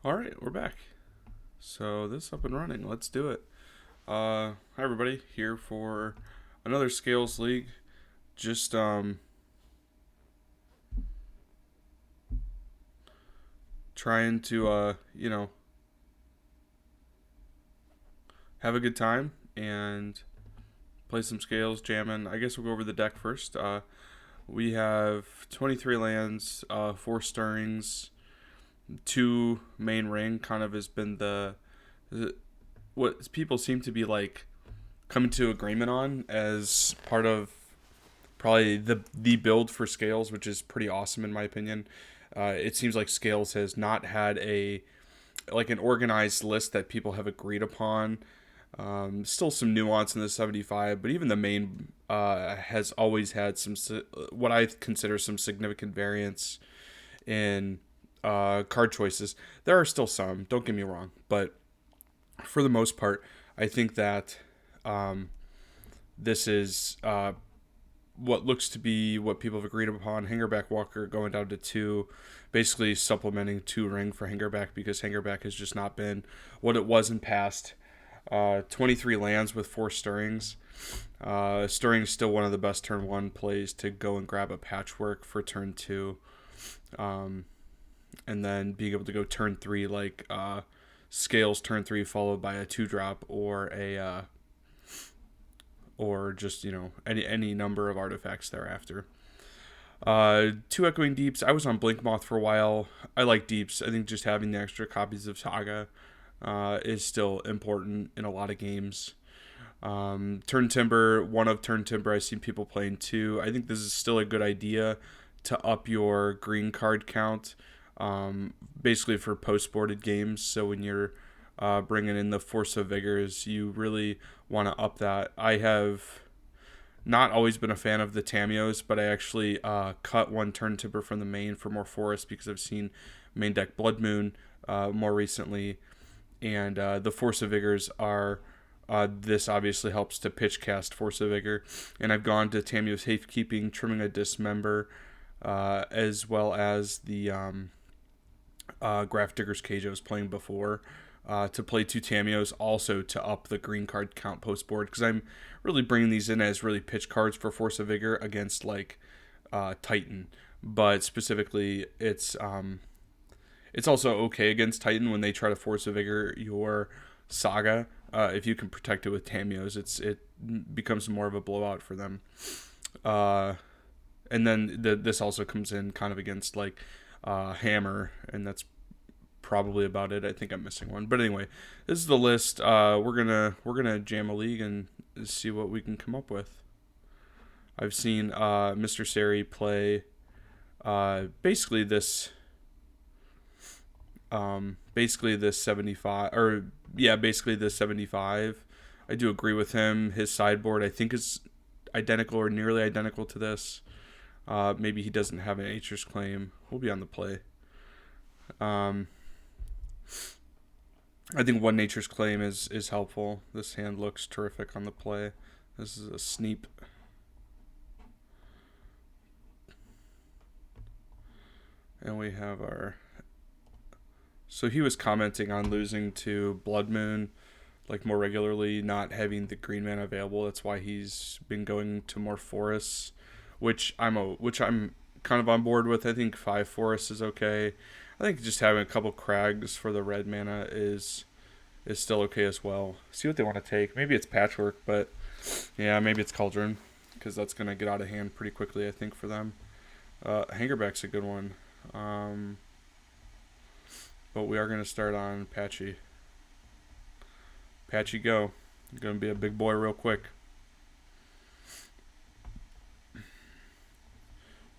All right, we're back. So this is up and running. Let's do it. Hi everybody, here for another Scales League. Just trying to have a good time and play some scales, jamming. I guess we'll go over the deck first. We have 23 lands, four stirrings, two main ring. Kind of has been the what people seem to be like coming to agreement on as part of probably the build for Scales, which is pretty awesome in my opinion. It seems like Scales has not had a like an organized list that people have agreed upon. Still some nuance in the 75, but even the main has always had some what I consider some significant variance in card choices. There are still some, don't get me wrong, but for the most part, I think that um, this is what looks to be what people have agreed upon. Hangerback Walker going down to two, basically supplementing two ring for Hangerback because Hangerback has just not been what it was in past. 23 lands with four stirrings. Stirring is still one of the best turn one plays to go and grab a patchwork for turn two. Um, and then being able to go turn three like Scales turn three followed by a two drop or just any number of artifacts thereafter. Two Echoing Deeps. I was on Blink Moth for a while. I like Deeps. I think just having the extra copies of Saga is still important in a lot of games. Turn Timber, one of Turn Timber, I've seen people playing two. I think this is still a good idea to up your green card count, basically for post-boarded games. So when you're bringing in the Force of Vigors, you really want to up that. I have not always been a fan of the Tamios, but I actually cut one Turn Timber from the main for more forest because I've seen main deck Blood Moon more recently, and the Force of Vigors are. This obviously helps to pitch cast Force of Vigor, and I've gone to Tamiyo's Safekeeping, Trimming a Dismember, as well as the Graph Digger's Cage I was playing before, to play two Tamios, also to up the green card count post board, because I'm really bringing these in as really pitch cards for Force of Vigor against like Titan, but specifically it's also okay against Titan when they try to Force of Vigor your Saga. If you can protect it with Tamios, it becomes more of a blowout for them. Uh, and then this also comes in kind of against like Hammer, and that's probably about it. I think I'm missing one, but anyway, this is the list. We're gonna jam a league and see what we can come up with. I've seen Mr. Seri play basically this 75 or yeah, basically this 75. I do agree with him. His sideboard I think is identical or nearly identical to this. Maybe he doesn't have an Nature's Claim. We'll be on the play. Um, I think one Nature's Claim is helpful. This hand looks terrific on the play. This is a Sneep. And we have our. So he was commenting on losing to Blood Moon like more regularly, not having the green mana available. That's why he's been going to more forests, which I'm kind of on board with. I think five forests is okay. I think just having a couple crags for the red mana is still okay as well. See what they want to take. Maybe it's Patchwork, but yeah, maybe it's Cauldron because that's gonna get out of hand pretty quickly. I think for them. Hangerback's a good one. But we are gonna start on Patchy. Patchy, go. Gonna be a big boy real quick.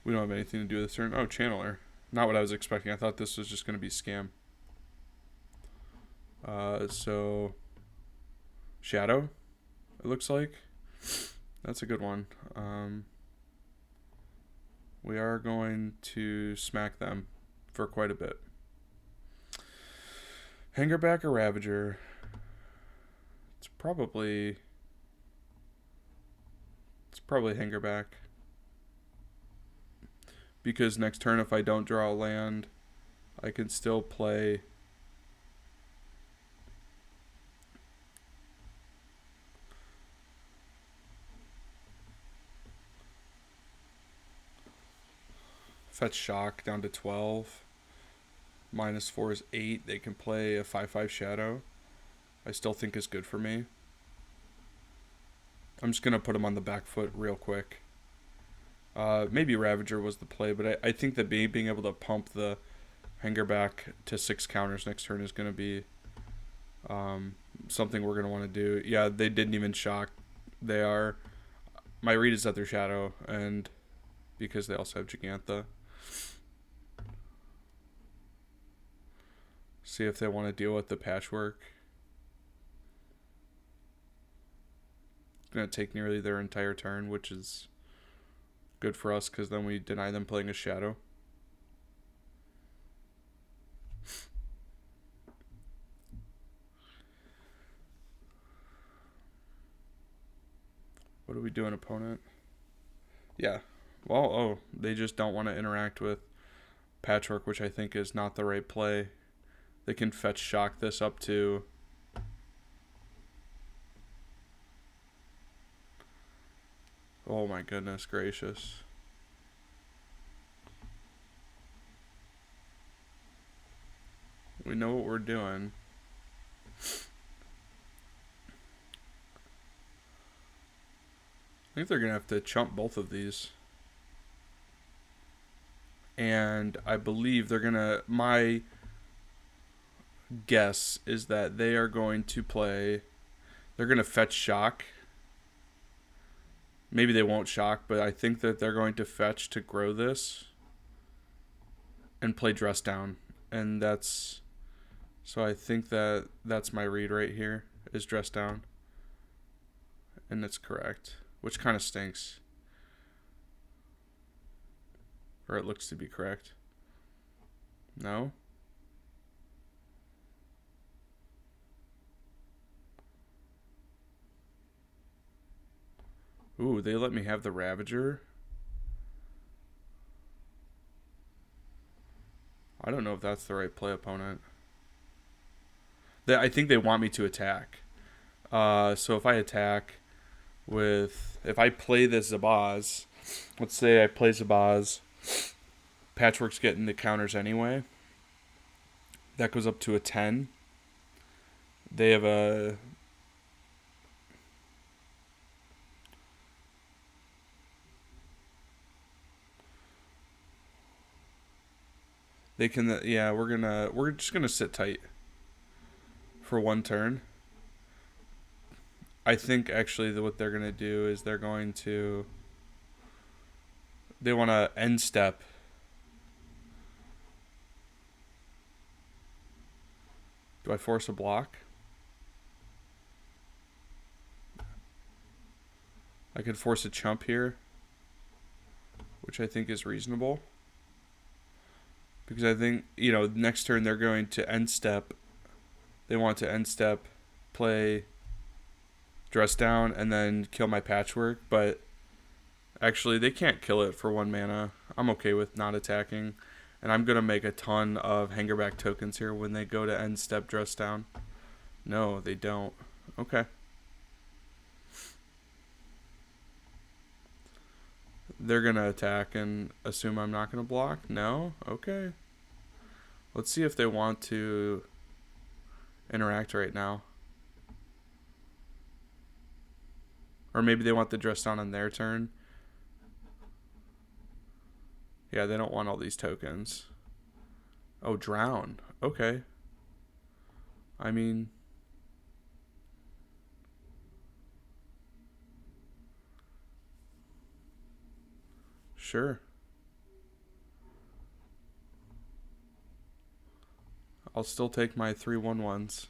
We don't have anything to do with this turn. Oh, Channeler. Not what I was expecting. I thought this was just gonna be scam. So Shadow, it looks like. That's a good one. We are going to smack them for quite a bit. Hangerback or Ravager? It's probably Hangerback because next turn if I don't draw a land, I can still play fetch shock down to 12. -4 is 8. They can play a 5/5 shadow. I still think is good for me. I'm just going to put him on the back foot real quick. Maybe Ravager was the play, but I think that being able to pump the Hanger back to 6 counters next turn is going to be something we're going to want to do. Yeah, they didn't even shock. They are... My read is that they're shadow, and because they also have Gigantha. See if they want to deal with the patchwork. It's going to take nearly their entire turn, which is good for us because then we deny them playing a shadow. What are we doing, opponent? Yeah. Well, oh, they just don't want to interact with Patchwork, which I think is not the right play. They can fetch shock this up to... Oh my goodness gracious. We know what we're doing. I think they're going to have to chump both of these. And I believe they're going to... My guess is that they are going to play... They're going to fetch shock. Maybe they won't shock, but I think that they're going to fetch to grow this. And play Dress Down. And that's... So I think that that's my read right here, is Dress Down. And it's correct. Which kind of stinks. Or it looks to be correct. No? Ooh, they let me have the Ravager? I don't know if that's the right play, opponent. I think they want me to attack. So if I attack with... If I play this Zabaz, let's say I play Zabaz, Patchwork's getting the counters anyway. That goes up to a 10. They have a... They can... Yeah, we're just gonna sit tight for one turn. I think actually that what they're going to do is they're going to... They want to end step. Do I force a block? I could force a chump here, which I think is reasonable. Because I think, you know, next turn they're going to end step. They want to end step, play... Dress Down, and then kill my Patchwork, but actually they can't kill it for 1 mana. I'm okay with not attacking, and I'm going to make a ton of Hangerback tokens here when they go to end step Dress Down. No, they don't. Okay. They're going to attack and assume I'm not going to block? No? Okay. Let's see if they want to interact right now. Or maybe they want the Dress Down on their turn. Yeah, they don't want all these tokens. Oh, Drown. Okay. I mean... Sure. I'll still take my 3/1/1s.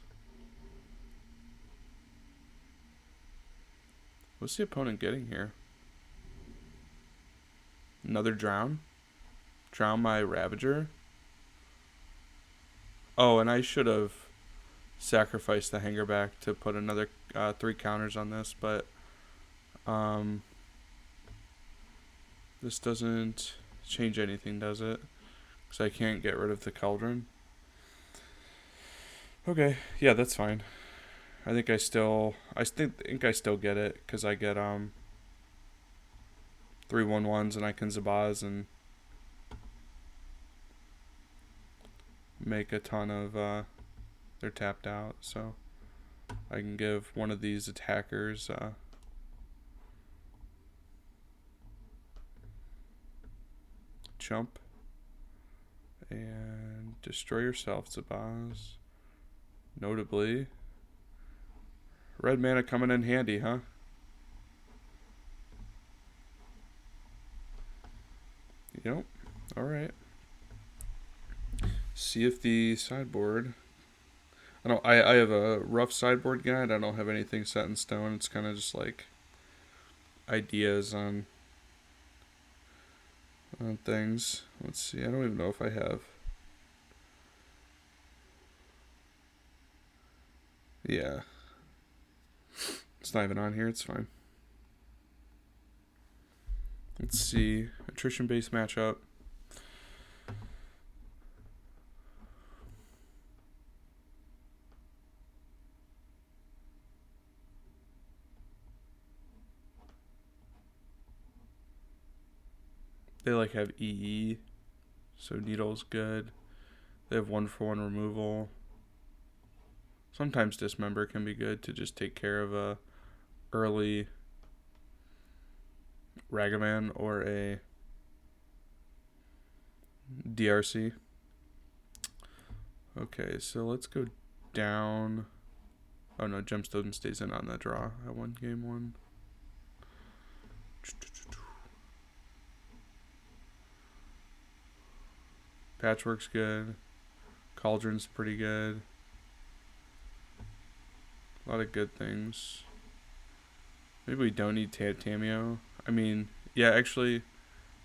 What's the opponent getting here? Another Drown? Drown my Ravager? Oh, and I should have sacrificed the Hangerback to put another 3 counters on this, but this doesn't change anything, does it? Because I can't get rid of the Cauldron. Okay, yeah, that's fine. I think I still get it because I get 3/1/1s and I can Zabaz and make a ton of, they're tapped out, so I can give one of these attackers, jump, and destroy yourself, Zabaz. Notably, red mana coming in handy, huh? Yep. Alright. See if the sideboard... I have a rough sideboard guide. I don't have anything set in stone. It's kind of just like ideas on things. Let's see. I don't even know if I have... Yeah. It's not even on here. It's fine. Let's see. Attrition-based matchup. They like have EE, so Needle's good. They have 1-for-1 removal. Sometimes Dismember can be good to just take care of a early Ragavan or a DRC. Okay, so let's go down. Oh no, Gemstone stays in on that draw. I won game 1. Patchwork's good. Cauldron's pretty good. A lot of good things. Maybe we don't need Tameo. I mean, yeah, actually,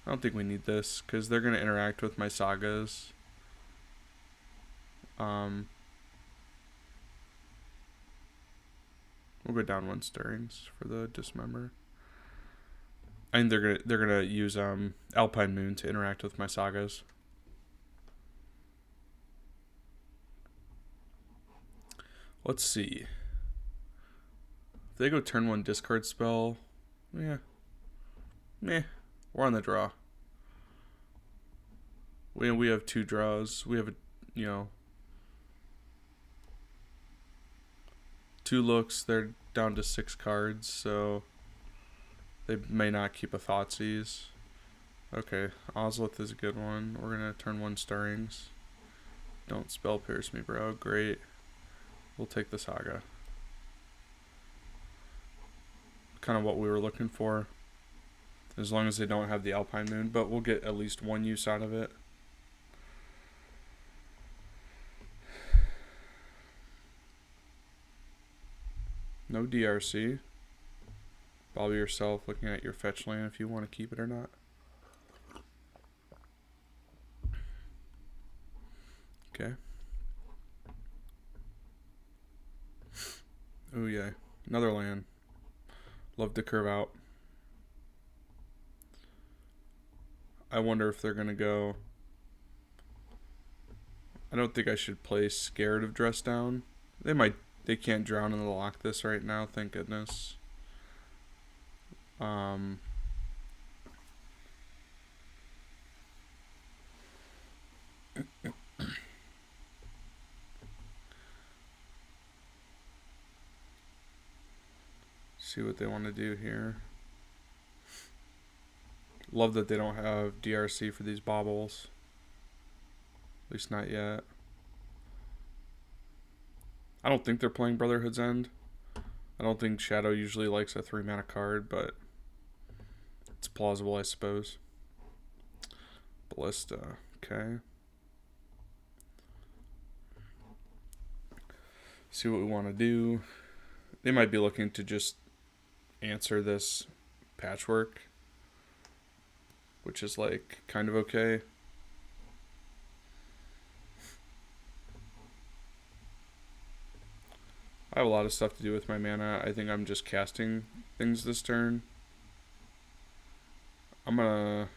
I don't think we need this because they're going to interact with my sagas. We'll go down 1 Stirrings for the Dismember. I think they're gonna use Alpine Moon to interact with my sagas. Let's see. If they go turn 1 discard spell, yeah. Meh. We're on the draw. We have 2 draws. We have 2 looks. They're down to 6 cards, so they may not keep a Thoughtseize. Okay, Ozolith is a good one. We're gonna turn 1 Stirrings. Don't spell pierce me, bro. Great. We'll take the Saga. Kind of what we were looking for. As long as they don't have the Alpine Moon, but we'll get at least 1 use out of it. No DRC. Bother yourself looking at your fetch land if you want to keep it or not. Okay. Oh yeah, another land. Love to curve out. I wonder if they're gonna go. I don't think I should play Scared of Dress Down. They might. They can't drown in the lock this right now. Thank goodness. See what they want to do here. Love that they don't have DRC for these baubles. At least not yet. I don't think they're playing Brotherhood's End. I don't think Shadow usually likes a 3-mana card, but it's plausible, I suppose. Ballista, okay. See what we want to do. They might be looking to just answer this Patchwork, which is like kind of okay. I have a lot of stuff to do with my mana. I think I'm just casting things this turn. I'm gonna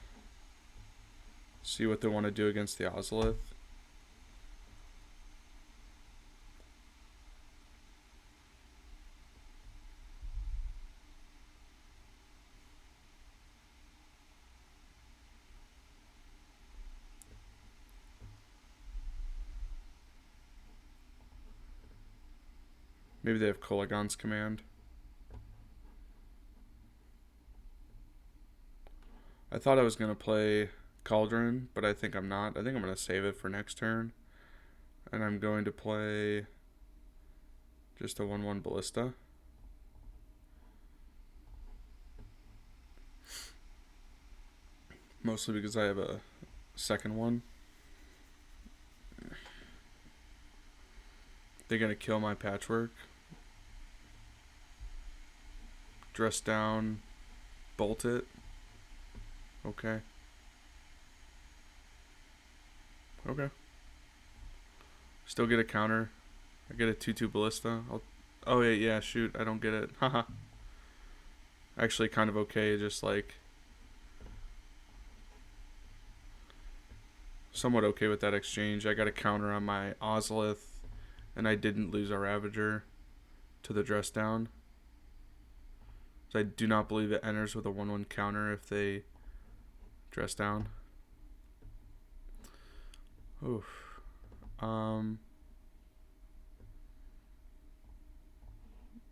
see what they want to do against the Ozolith. Maybe they have Kolaghan's Command. I thought I was going to play Cauldron, but I think I'm not. I think I'm going to save it for next turn. And I'm going to play just a 1/1 Ballista. Mostly because I have a second one. They're going to kill my Patchwork. Dress down, bolt it. Okay. Okay. Still get a counter. I get a 2/2 Ballista. Oh, yeah, shoot. I don't get it. Haha. Actually, kind of okay. Just like somewhat okay with that exchange. I got a counter on my Ozolith, and I didn't lose a Ravager to the dress down. So I do not believe it enters with a 1/1 counter if they dress down. Oof.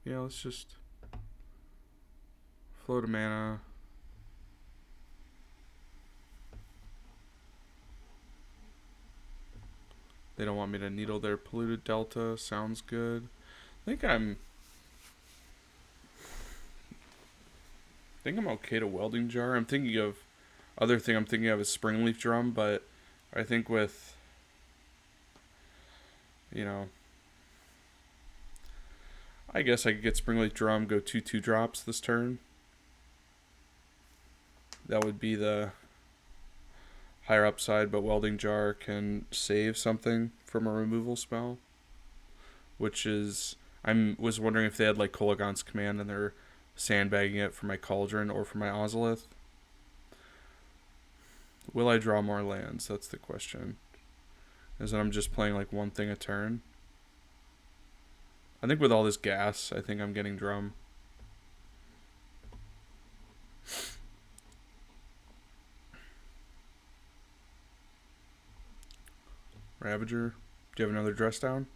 Yeah, let's just float a mana. They don't want me to needle their Polluted Delta. Sounds good. I think I'm okay to Welding Jar. I'm thinking of other thing I'm thinking of is Springleaf Drum, but I think with, you know, I guess I could get Springleaf Drum, go 2/2 drops this turn. That would be the higher upside, but Welding Jar can save something from a removal spell, which is, was wondering if they had like Kolaghan's Command and they're sandbagging it for my Cauldron or for my Ozolith. Will I draw more lands? That's the question. Is that I'm just playing like one thing a turn. I think with all this gas, I think I'm getting Drum. Ravager. Do you have another dress down?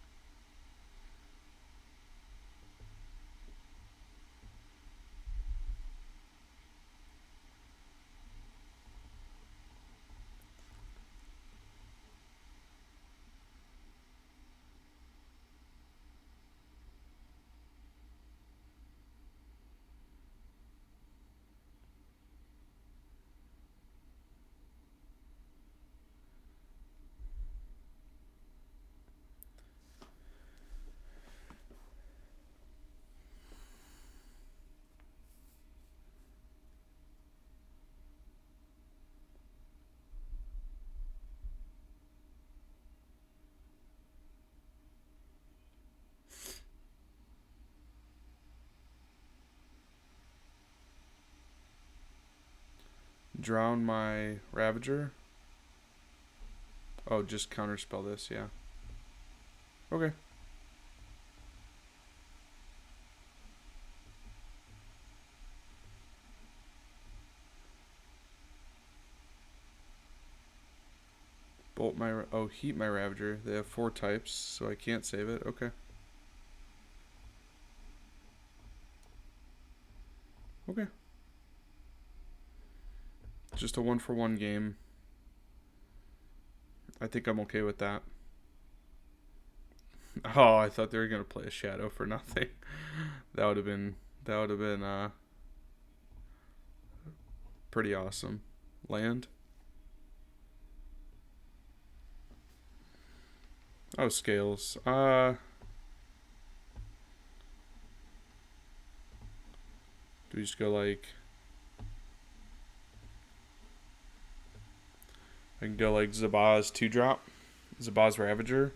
Drown my Ravager. Oh, just counterspell this, yeah. Okay. Bolt my, heat my Ravager. They have 4 types, so I can't save it. Okay. Okay. Just a 1-for-1 game. I think I'm okay with that. Oh, I thought they were gonna play a Shadow for nothing. That would have been pretty awesome. Land. Oh, Scales. Do we just go like, I can go like Zabaz 2-drop, Zabaz Ravager,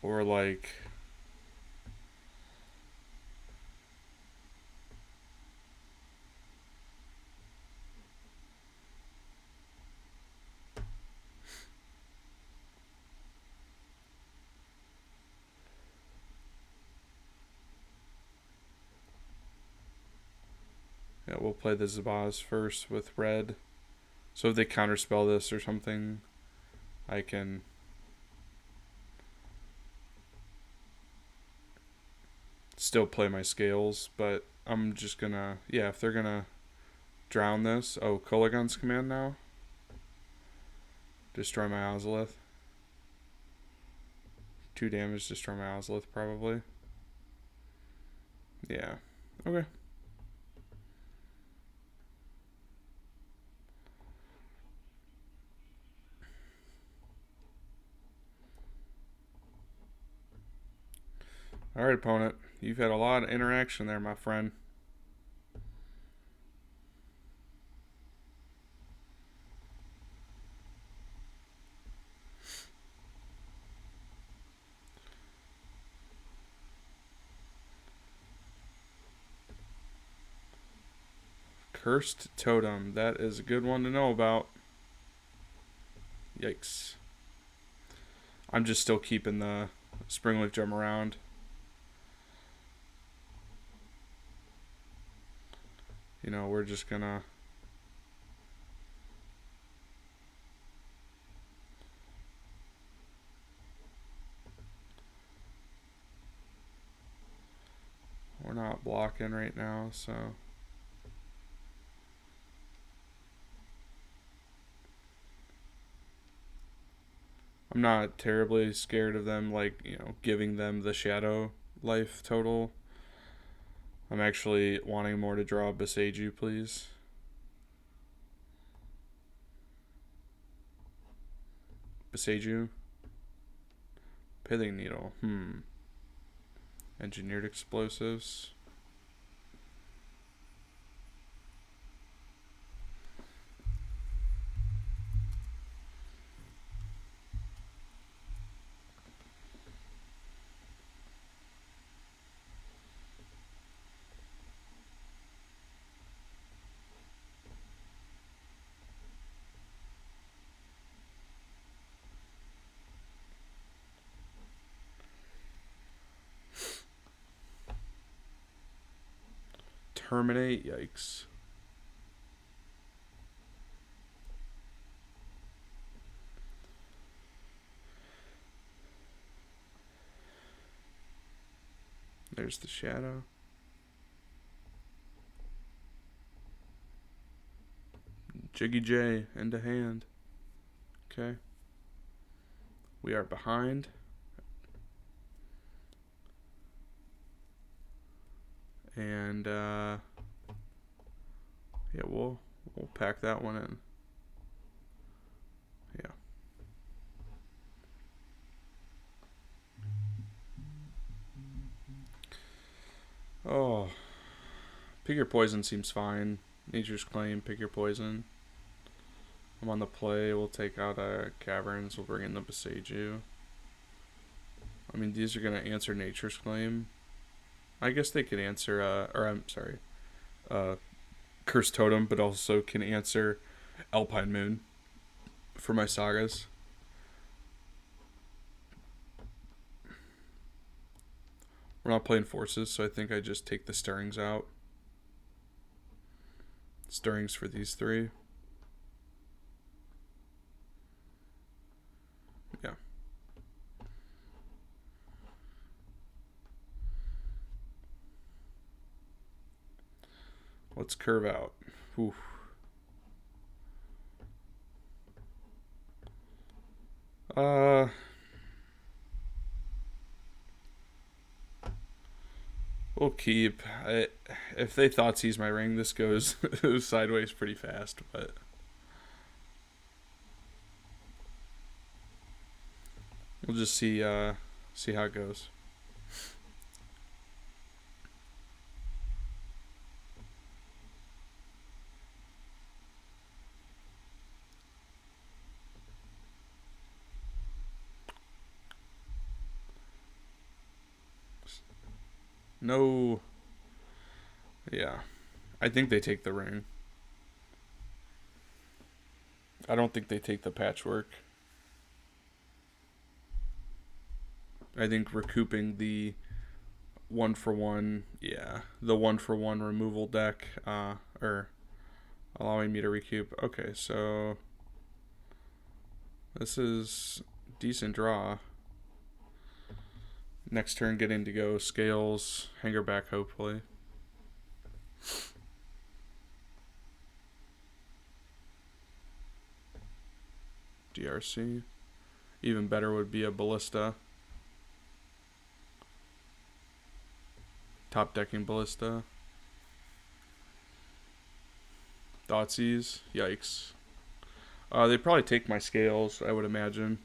or like yeah, we'll play the Zabaz first with red. So if they counterspell this or something, I can still play my scales, but I'm just gonna, yeah, if they're gonna drown this. Oh, Kolaghan's command now. Destroy my Ozolith. 2 damage, destroy my Ozolith probably. Yeah. Okay. Alright, opponent. You've had a lot of interaction there, my friend. Cursed Totem. That is a good one to know about. Yikes. I'm just still keeping the Springleaf Gem around. You know, we're just gonna... We're not blocking right now, so... I'm not terribly scared of them, like, you know, giving them the Shadow life total. I'm actually wanting more to draw Boseiju, please. Boseiju. Pithing Needle. Engineered Explosives. Terminate. Yikes. There's the Shadow. Jiggy J into hand. Okay. We are behind. And yeah, we'll pack that one in. Yeah. Oh, pick your poison seems fine. Nature's Claim, pick your poison. I'm on the play. We'll take out Caverns. We'll bring in the Boseiju. I mean, these are gonna answer Nature's Claim. I guess they could answer, or I'm sorry, Cursed Totem, but also can answer Alpine Moon for my sagas. We're not playing forces, so I think I just take the Stirrings out. Stirrings for these 3. Yeah. Let's curve out. Oof. We'll keep. If they Thoughtseize my ring, this goes sideways pretty fast, but we'll just see how it goes. No. Yeah. I think they take the ring. I don't think they take the Patchwork. I think recouping the 1-for-1, yeah, the 1-for-1 removal deck, or allowing me to recoup. Okay, so this is decent draw. Next turn, getting to go Scales, Hangerback, hopefully. DRC. Even better would be a Ballista. Top decking Ballista. Thoughtseize. Yikes. They'd probably take my Scales, I would imagine.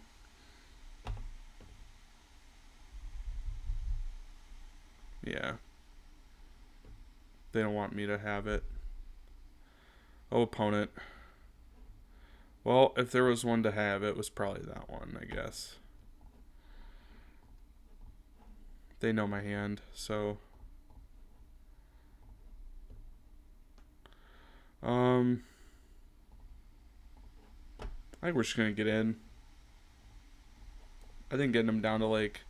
Yeah. They don't want me to have it. Oh, opponent. Well, if there was one to have, it was probably that one, I guess. They know my hand, so... I think we're just going to get in. I think getting them down to like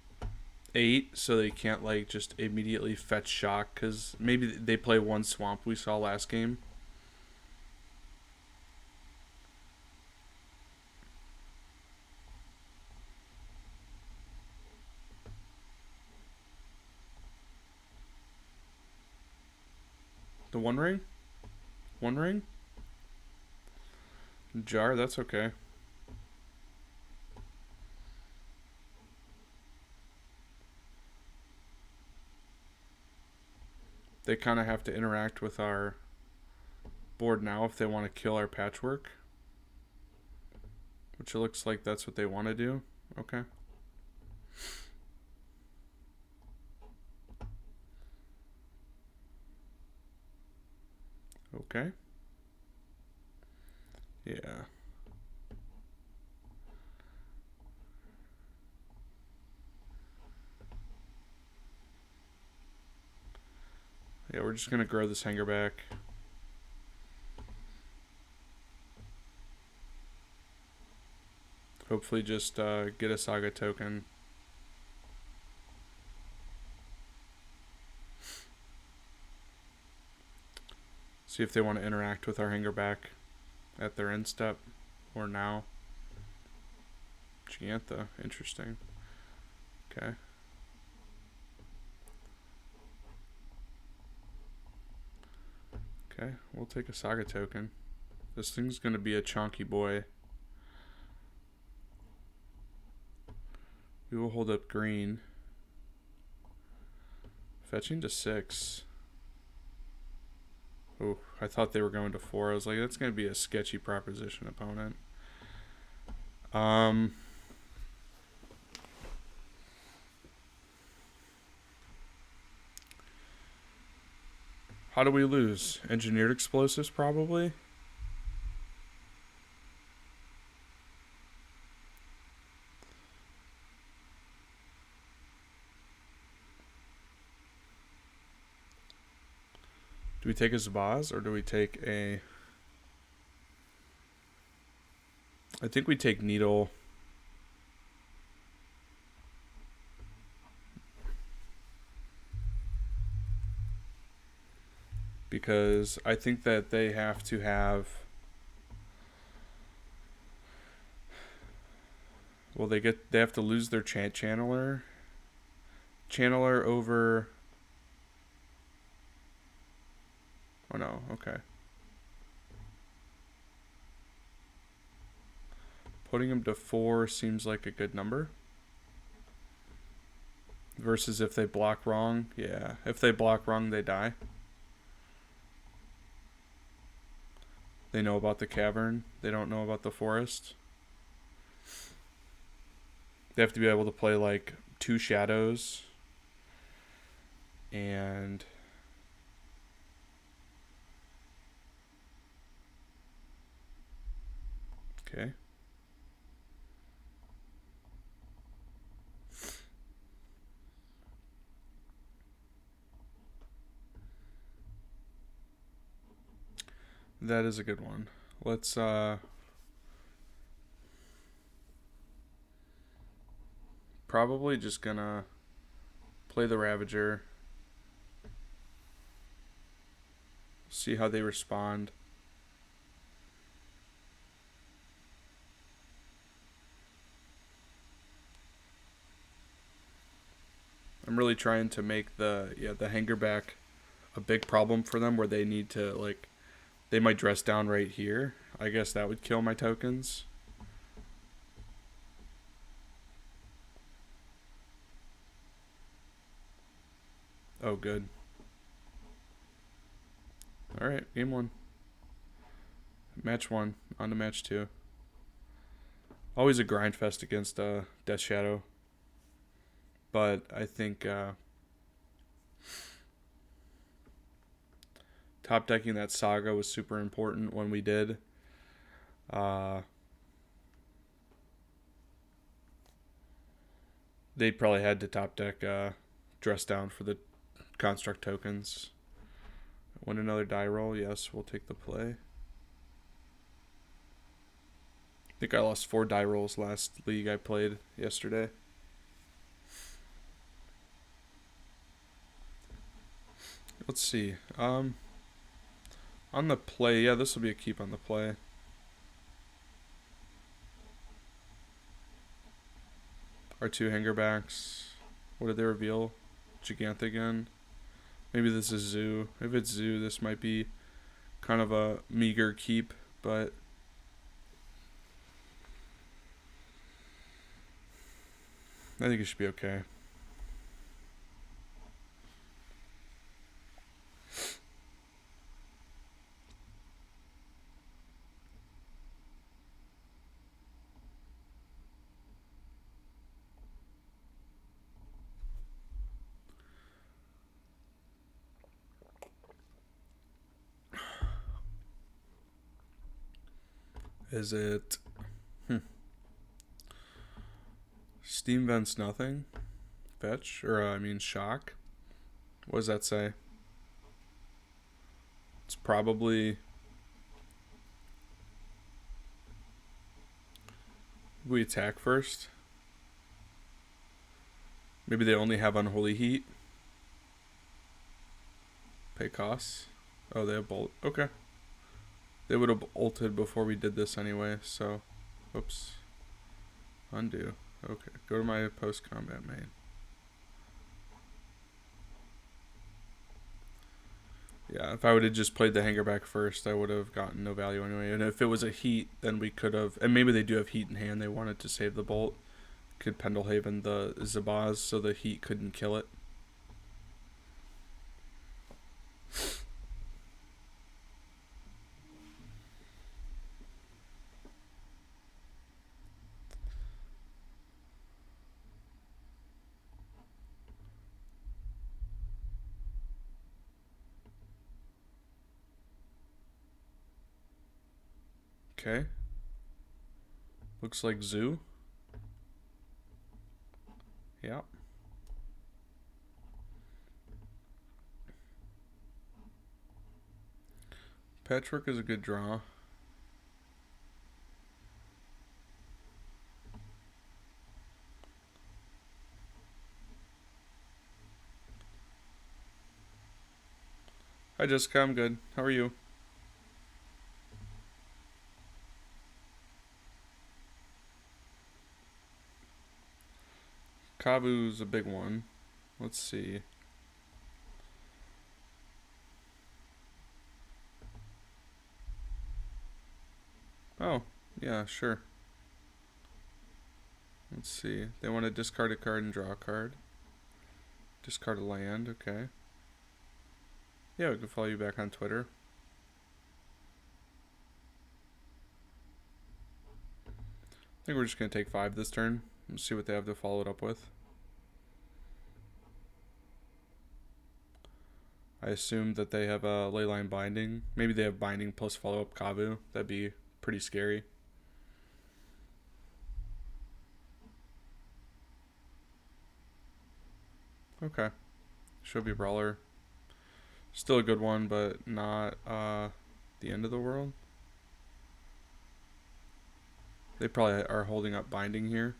8 so they can't like just immediately fetch shock, because maybe they play one swamp we saw last game. The One Ring? One Ring? Jar, that's okay. They kind of have to interact with our board now if they want to kill our patchwork. Which it looks like that's what they want to do. Okay. Okay. Yeah. Yeah, we're just going to grow this hanger back. Hopefully just get a Saga token. See if they want to interact with our hanger back at their end step or now. Gigantha, interesting. Okay. Okay, we'll take a Saga token. This thing's going to be a chonky boy. We will hold up green. Fetching to 6. Oh, I thought they were going to 4. I was like, that's going to be a sketchy proposition, opponent. How do we lose? Engineered explosives, probably? Do we take a Zabaz or do we take a... I think we take Needle. Because I think that they have to have... Well, they have to lose their Channeler. Channeler over... Oh no, okay. Putting them to 4 seems like a good number. Versus if they block wrong. Yeah, if they block wrong, they die. They know about the cavern. They don't know about the forest. They have to be able to play like 2 shadows. And... Okay. That is a good one. Let's probably just gonna play the Ravager. See how they respond. I'm really trying to make the hanger back a big problem for them, where they need to, like, they might dress down right here. I guess that would kill my tokens. Oh, good. Alright, game 1. Match 1. On to match 2. Always a grind fest against Death Shadow. But I think top decking that Saga was super important when we did. They probably had to top deck dress down for the construct tokens. Win another die roll. Yes, we'll take the play. I think I lost 4 die rolls last league I played yesterday. Let's see. On the play, yeah, this will be a keep on the play. Our 2 hangerbacks. What did they reveal? Gigantha again. Maybe this is Zoo. If it's Zoo, this might be kind of a meager keep, but I think it should be okay. Is it Steam Vents nothing? Fetch? Or I mean shock? What does that say? It's probably we attack first. Maybe they only have Unholy Heat. Pay costs. Oh, they have bolt. Okay. They would have ulted before we did this anyway, so oops. Undo. Okay, go to my post-combat main. Yeah, if I would have just played the hangerback first, I would have gotten no value anyway. And if it was a heat, then we could have... And maybe they do have heat in hand. They wanted to save the bolt. Could Pendelhaven the Zabaz so the heat couldn't kill it. Okay. Looks like Zoo. Yeah. Patchwork is a good draw. Hi Jessica, I'm good. How are you? Kabu's a big one. Let's see. Oh, yeah, sure. Let's see. They want to discard a card and draw a card. Discard a land, okay. Yeah, we can follow you back on Twitter. I think we're just going to take 5 this turn. Let's see what they have to follow it up with. I assume that they have a Leyline Binding. Maybe they have Binding plus follow-up Kabu. That'd be pretty scary. Okay. Shobi Brawler. Still a good one, but not the end of the world. They probably are holding up Binding here.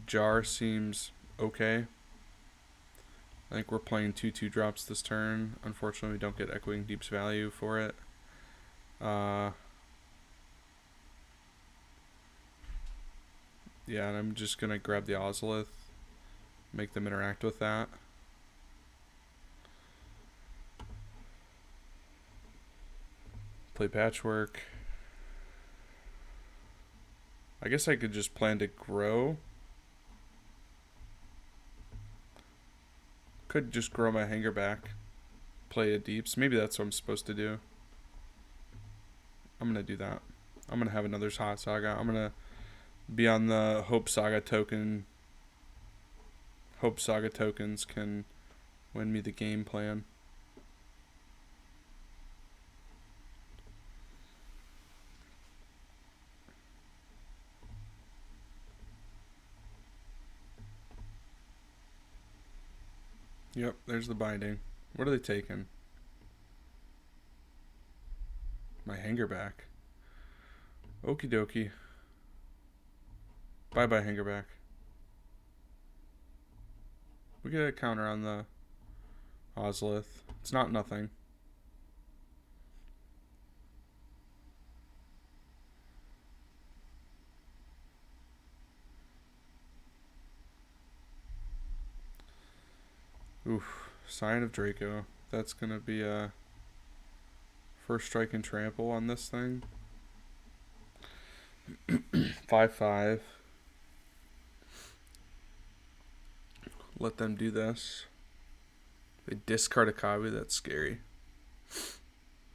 Jar seems okay. I think we're playing 2/2 drops this turn. Unfortunately, we don't get Echoing Deep's value for it. Yeah, and I'm just going to grab the Ozolith. make them interact with that. Play Patchwork. I guess I could just plan to grow. Could just grow my hanger back. Play a deeps. Maybe that's what I'm supposed to do. I'm going to do that. I'm going to have another Hot Saga. I'm going to be on the Hope Saga token. Hope Saga tokens can win me the game plan. Yep, there's the binding. What are they taking? My hanger back. Okie dokie. Bye bye, hanger back. We get a counter on the Ozlith. It's not nothing. Oof. Sign of Draco. That's going to be a first strike and trample on this thing. 5/5. Let them do this. They discard a Kabu. That's scary.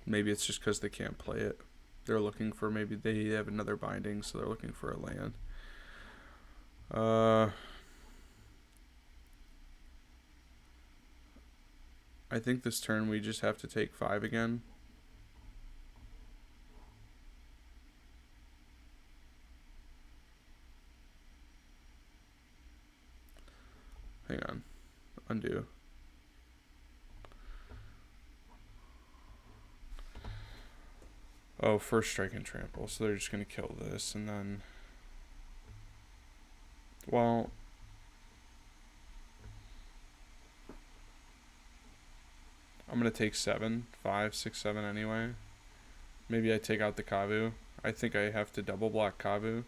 Maybe it's just because they can't play it. They're looking for, maybe they have another binding, so they're looking for a land. I think this turn we just have to take 5 again. Hang on. Undo. Oh, first strike and trample. So they're just going to kill this and then... Well... I'm going to take 7, 5, 6, 7 anyway. Maybe I take out the Kavu. I think I have to double block Kavu.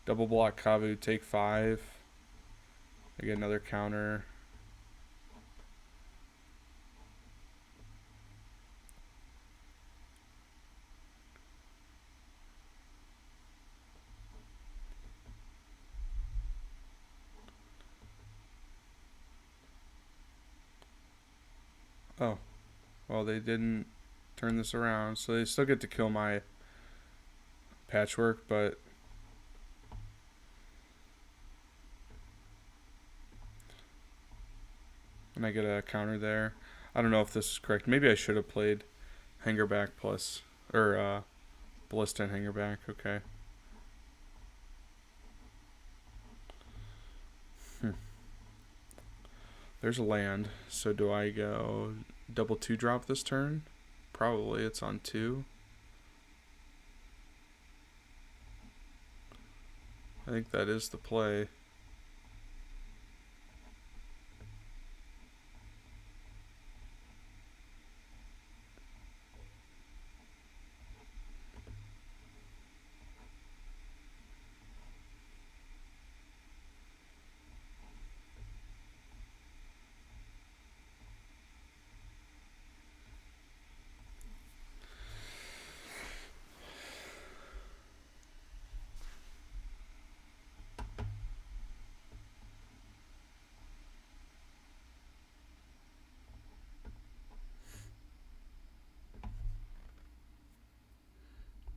Double block Kavu, take 5. I get another counter. Oh. Well, they didn't turn this around, so they still get to kill my Patchwork, but... And I get a counter there. I don't know if this is correct. Maybe I should have played Hangerback plus... Or, Ballista and Hangerback. Okay. There's a land. So do I go double 2-drop this turn? Probably. It's on 2. I think that is the play.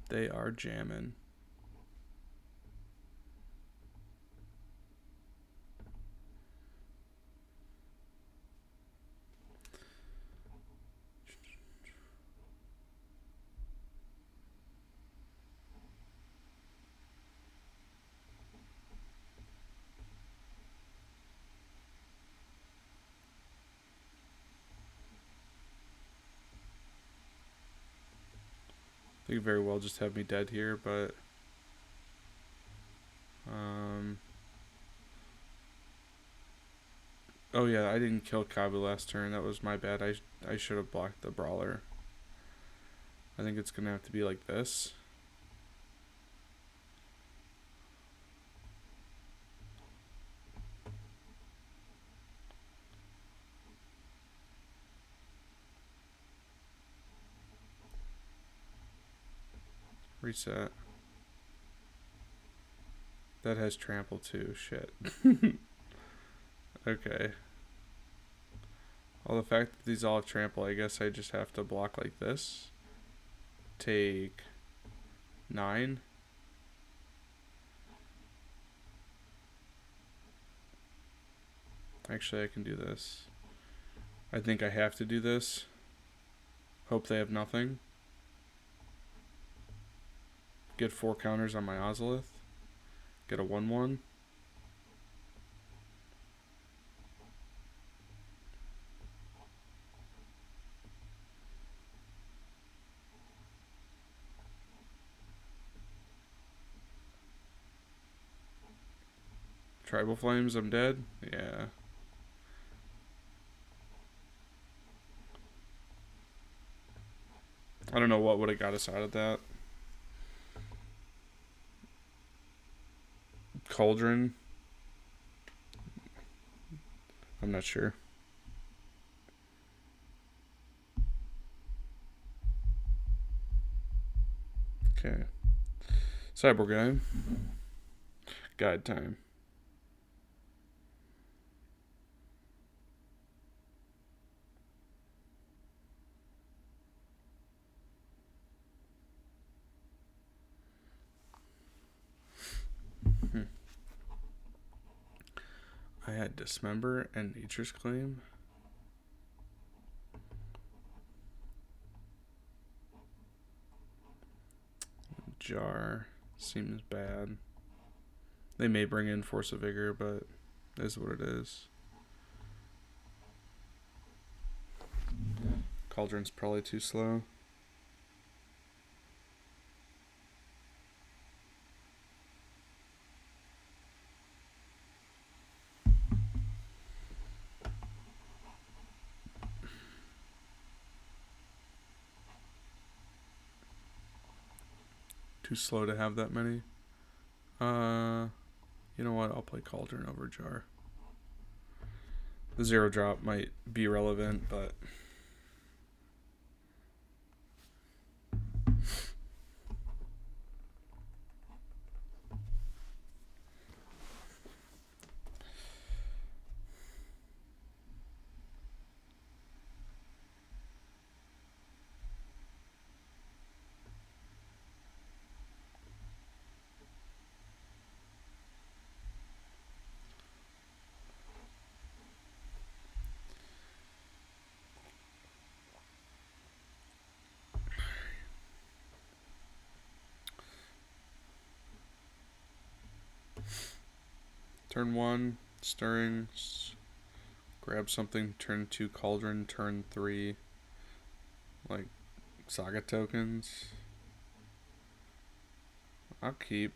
They are jamming. They could very well just have me dead here, but... Oh yeah, I didn't kill Kabu last turn. That was my bad. I should have blocked the Brawler. I think it's going to have to be like this. Reset. That has trample too. Shit. Okay. Well, the fact that these all have trample, I guess I just have to block like this. Take 9. Actually, I can do this. I think I have to do this. Hope they have nothing. Get 4 counters on my Ozolith. Get a 1/1. Tribal Flames, I'm dead? Yeah. I don't know what would have got us out of that. Cauldron. I'm not sure. Okay. Cyborg Guy. Guide time. I had Dismember and Nature's Claim. Jar seems bad. They may bring in Force of Vigor, but it is what it is. Cauldron's probably too slow. Too slow to have that many. You know what? I'll play Cauldron over Jar. The 0 drop might be relevant, but turn 1, Stirring, grab something, turn 2 Cauldron, turn 3, like, Saga tokens. I'll keep.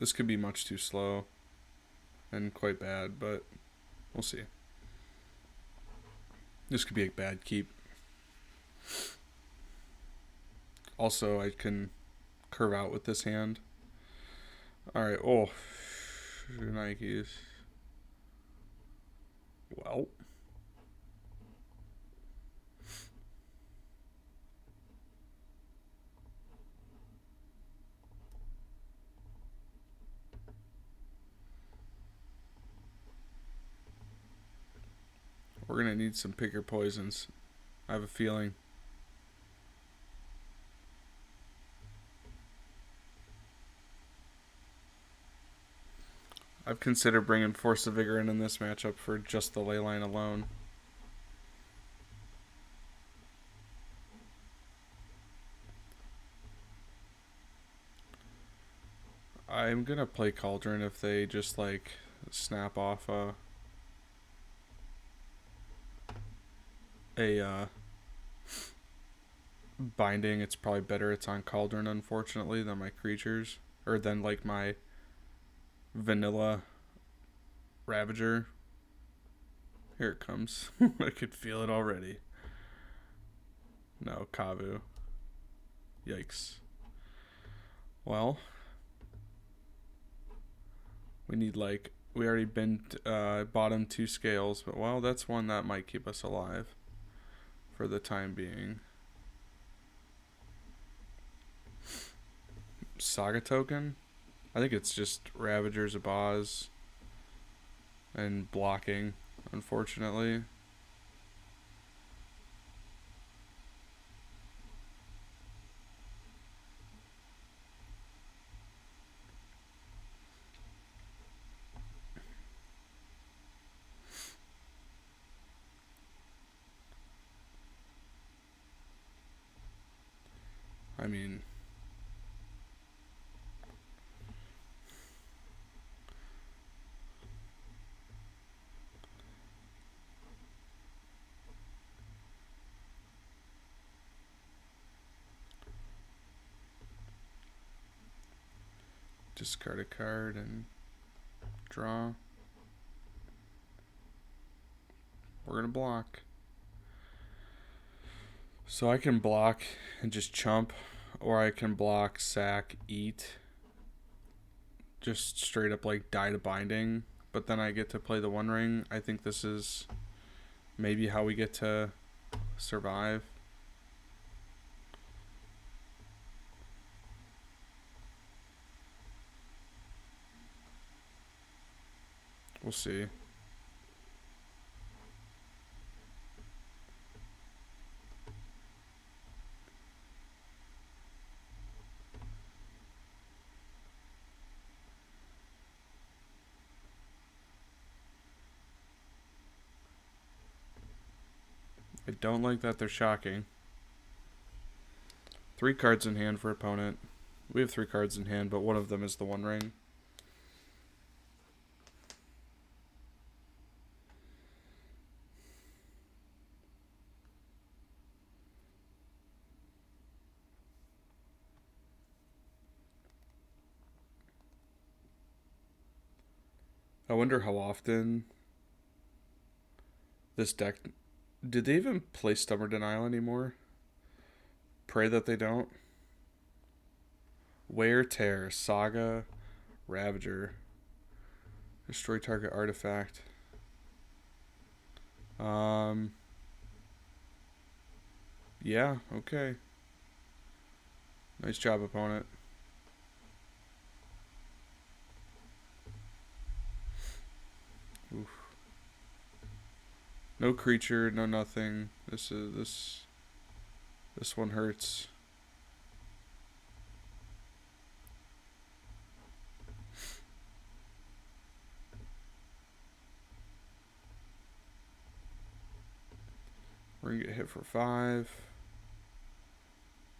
This could be much too slow and quite bad, but we'll see. This could be a bad keep. Also, I can curve out with this hand. Alright, oh. Nikes. Well. We're going to need some pick your poisons. I have a feeling. I've considered bringing Force of Vigor in this matchup for just the ley line alone. I'm going to play Cauldron if they just like snap off a binding. It's probably better it's on Cauldron, unfortunately, than my creatures, or than like my vanilla Ravager. Here it comes. I could feel it already. No, Kavu. Yikes. Well, we need like, we already bent bottom 2 scales, but well, that's one that might keep us alive for the time being. Saga token. I think it's just Ravagers, Abaz, and blocking, unfortunately. I mean, discard a card and draw. We're going to block. So I can block and just chump, or I can block, sack, eat. Just straight up like die to binding. But then I get to play the One Ring. I think this is maybe how we get to survive. We'll see. I don't like that they're shocking. 3 cards in hand for opponent. We have 3 cards in hand, but one of them is the One Ring. I wonder how often this deck... Did they even play Stubborn Denial anymore? Pray that they don't. Wear Tear, Saga, Ravager. Destroy target artifact. Yeah, okay. Nice job, opponent. Oof. No creature, no nothing. This one hurts. We're gonna get hit for 5.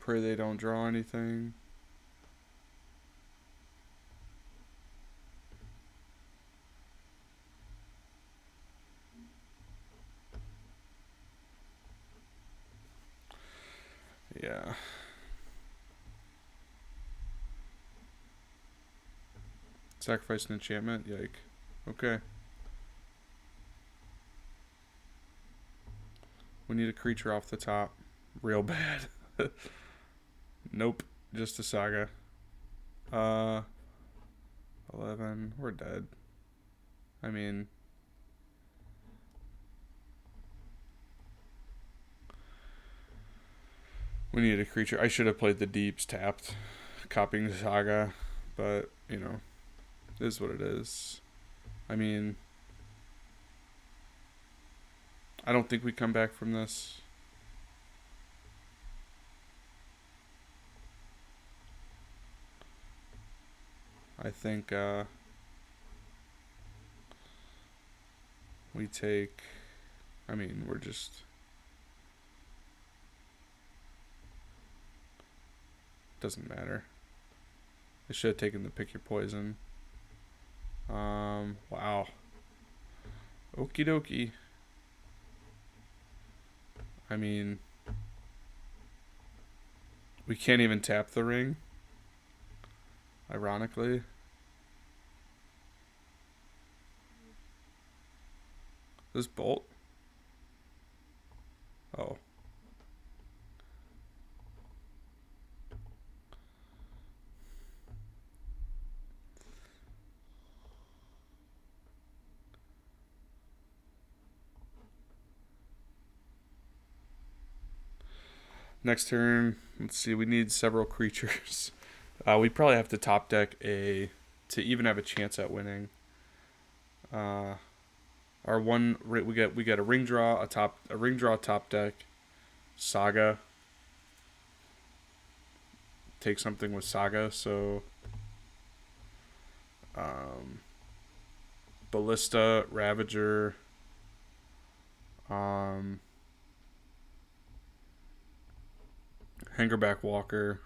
Pray they don't draw anything. Yeah. Sacrifice an enchantment? Yike. Okay. We need a creature off the top. Real bad. Nope. Just a Saga. 11. We're dead. I mean... We need a creature. I should have played the Deeps tapped. Copying Saga. But, you know. It is what it is. I mean... I don't think we come back from this. I think we take... I mean, we're just... Doesn't matter. I should have taken the pick your poison. Wow. Okie dokie. I mean... We can't even tap the ring. Ironically. This bolt? Oh. Next turn, let's see, we need several creatures. We probably have to top deck to even have a chance at winning. Our one we get a ring draw, a ring draw top deck, Saga. Take something with Saga, so Ballista, Ravager, Hangerback Walker.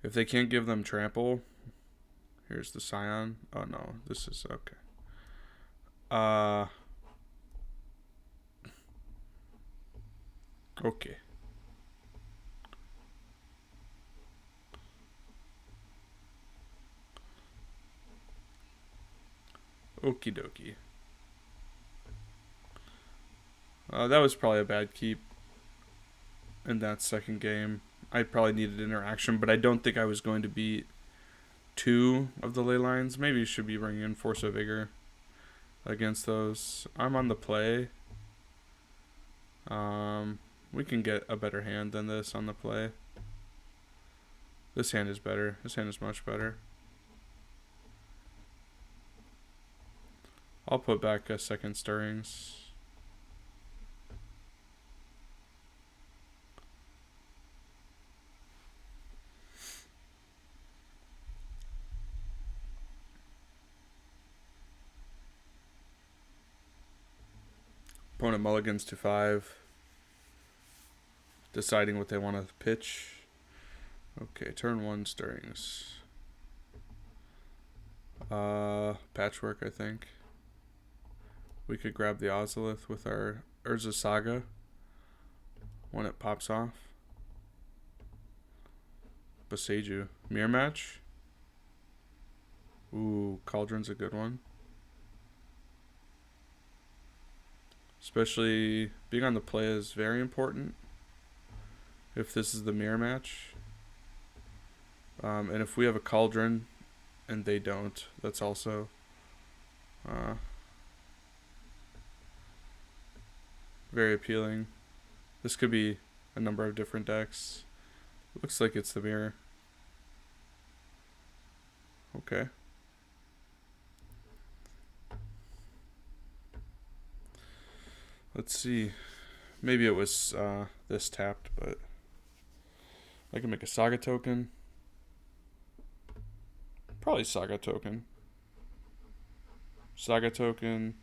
If they can't give them trample, here's the Scion. Oh no, this is okay. Okay. Okie dokie. That was probably a bad keep in that second game. I probably needed interaction, but I don't think I was going to beat 2 of the ley lines. Maybe you should be bringing in Force of Vigor against those. I'm on the play. We can get a better hand than this on the play. This hand is better. This hand is much better. I'll put back a second Stirrings. Opponent mulligans to 5. Deciding what they want to pitch. Okay, turn 1 Stirrings. Patchwork, I think. We could grab the Ozolith with our Urza Saga when it pops off. Boseiju. Mirror Match. Ooh, Cauldron's a good one. Especially being on the play is very important. If this is the Mirror Match. And if we have a Cauldron and they don't, that's also very appealing. This could be a number of different decks. Looks like it's the Mirror. Okay. Let's see. Maybe it was this tapped, but I can make a Saga token. Probably Saga token. Saga token.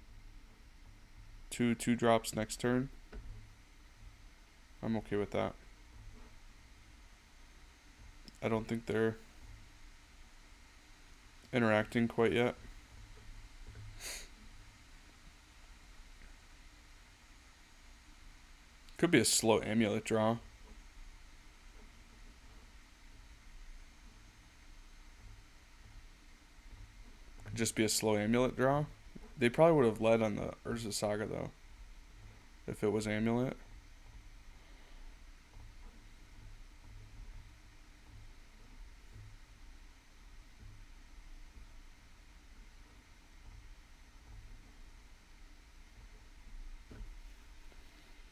2 2-drops next turn. I'm okay with that. I don't think they're interacting quite yet. Could be a slow amulet draw. Could just be a slow amulet draw. They probably would have led on the Urza Saga though, if it was amulet.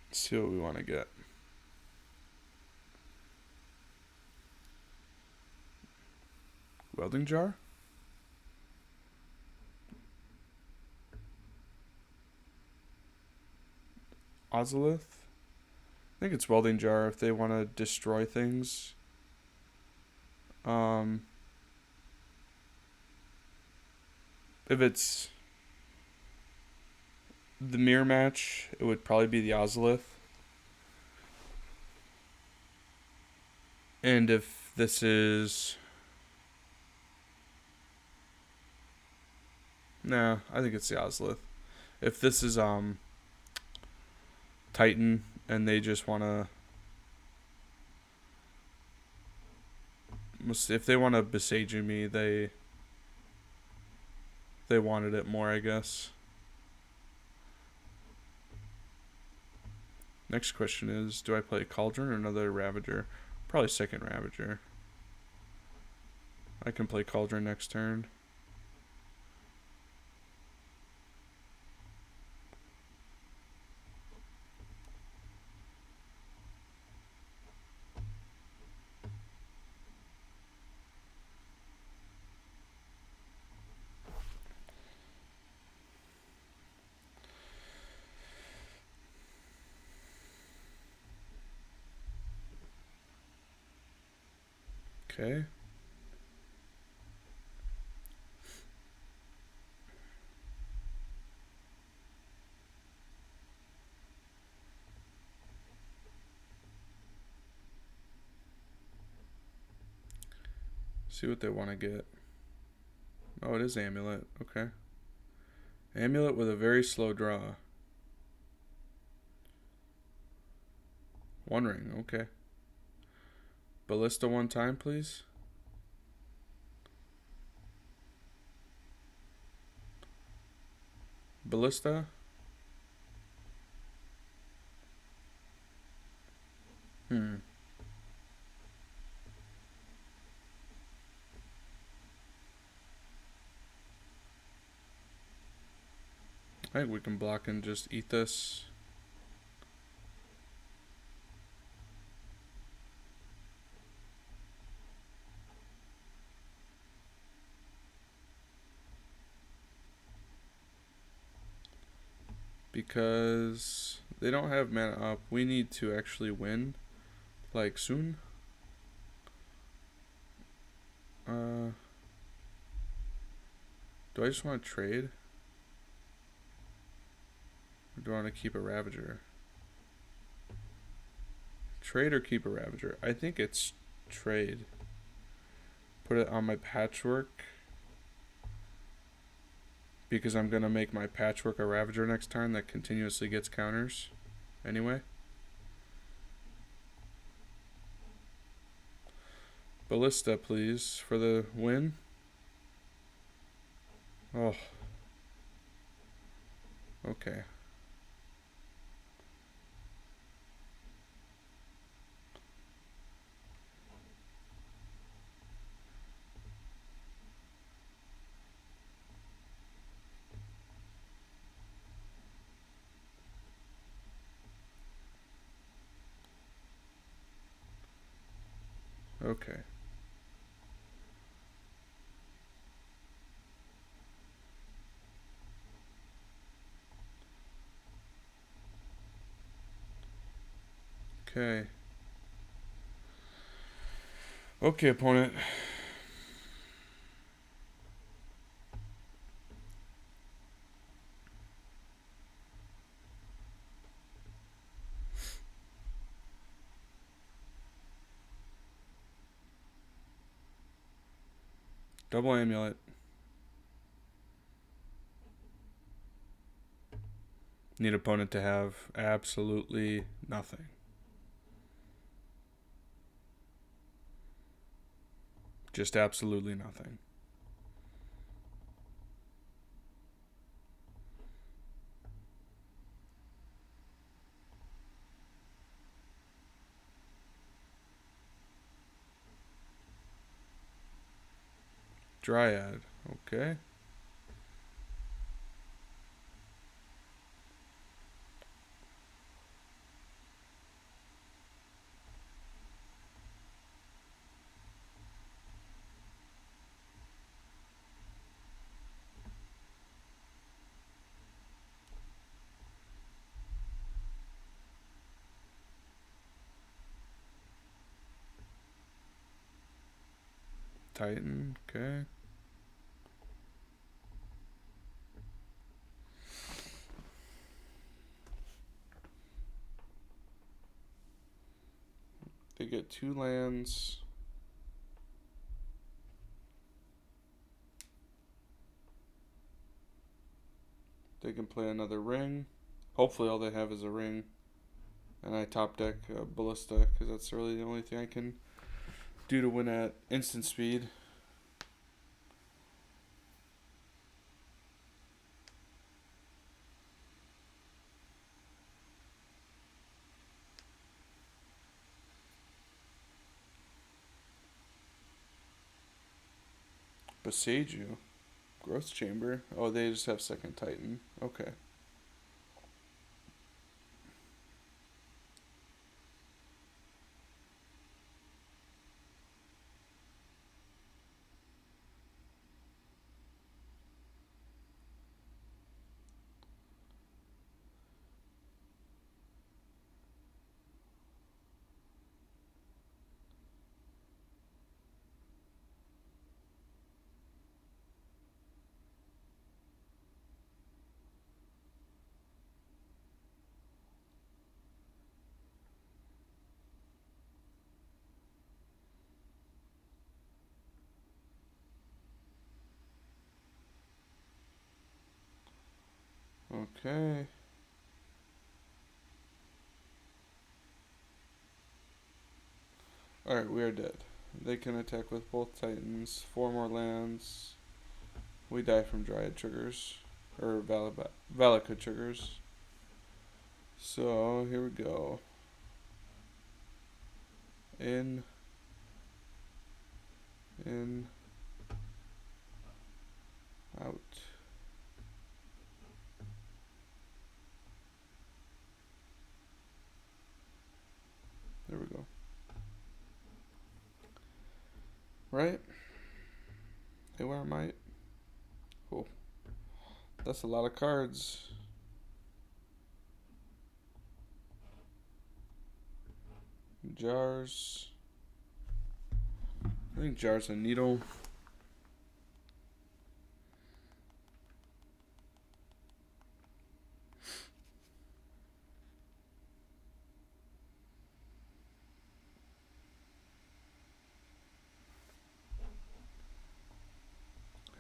Let's see what we want to get. Welding jar? Ozolith? I think it's welding jar if they want to destroy things. If it's the mirror match, it would probably be the Ozolith. And if this is... Nah, I think it's the Ozolith. If this is Titan and they just want to... If they want to Boseiju me, they wanted it more, I guess. Next question is, do I play Cauldron or another Ravager? Probably second Ravager. I can play Cauldron next turn. Okay. See what they want to get. Oh, it is Amulet. Okay. Amulet with a very slow draw. One ring. Okay. Ballista one time, please. Ballista. I think we can block and just eat this. Because they don't have mana up. We need to actually win. Like soon. Do I just want to trade? Or do I want to keep a Ravager? Trade or keep a Ravager? I think it's trade. Put it on my Patchwork. Because I'm going to make my Patchwork a Ravager next turn that continuously gets counters. Anyway. Ballista, please, for the win. Oh. Okay. Okay. Okay. Okay, opponent. Double Amulet. Need opponent to have absolutely nothing. Just absolutely nothing. Dryad. Okay. Titan. Okay. They get 2 lands. They can play another ring. Hopefully all they have is a ring. And I top deck Ballista, because that's really the only thing I can do to win at instant speed. Boseiju. Growth Chamber. Oh, they just have second Titan. Okay. Okay. Alright, we are dead. They can attack with both Titans. 4 more lands. We die from Dryad triggers. Or Valakut triggers. So, here we go. In. Out. There we go. Right? Hey, where am I? Cool. That's a lot of cards. Jars. I think Jar's a needle.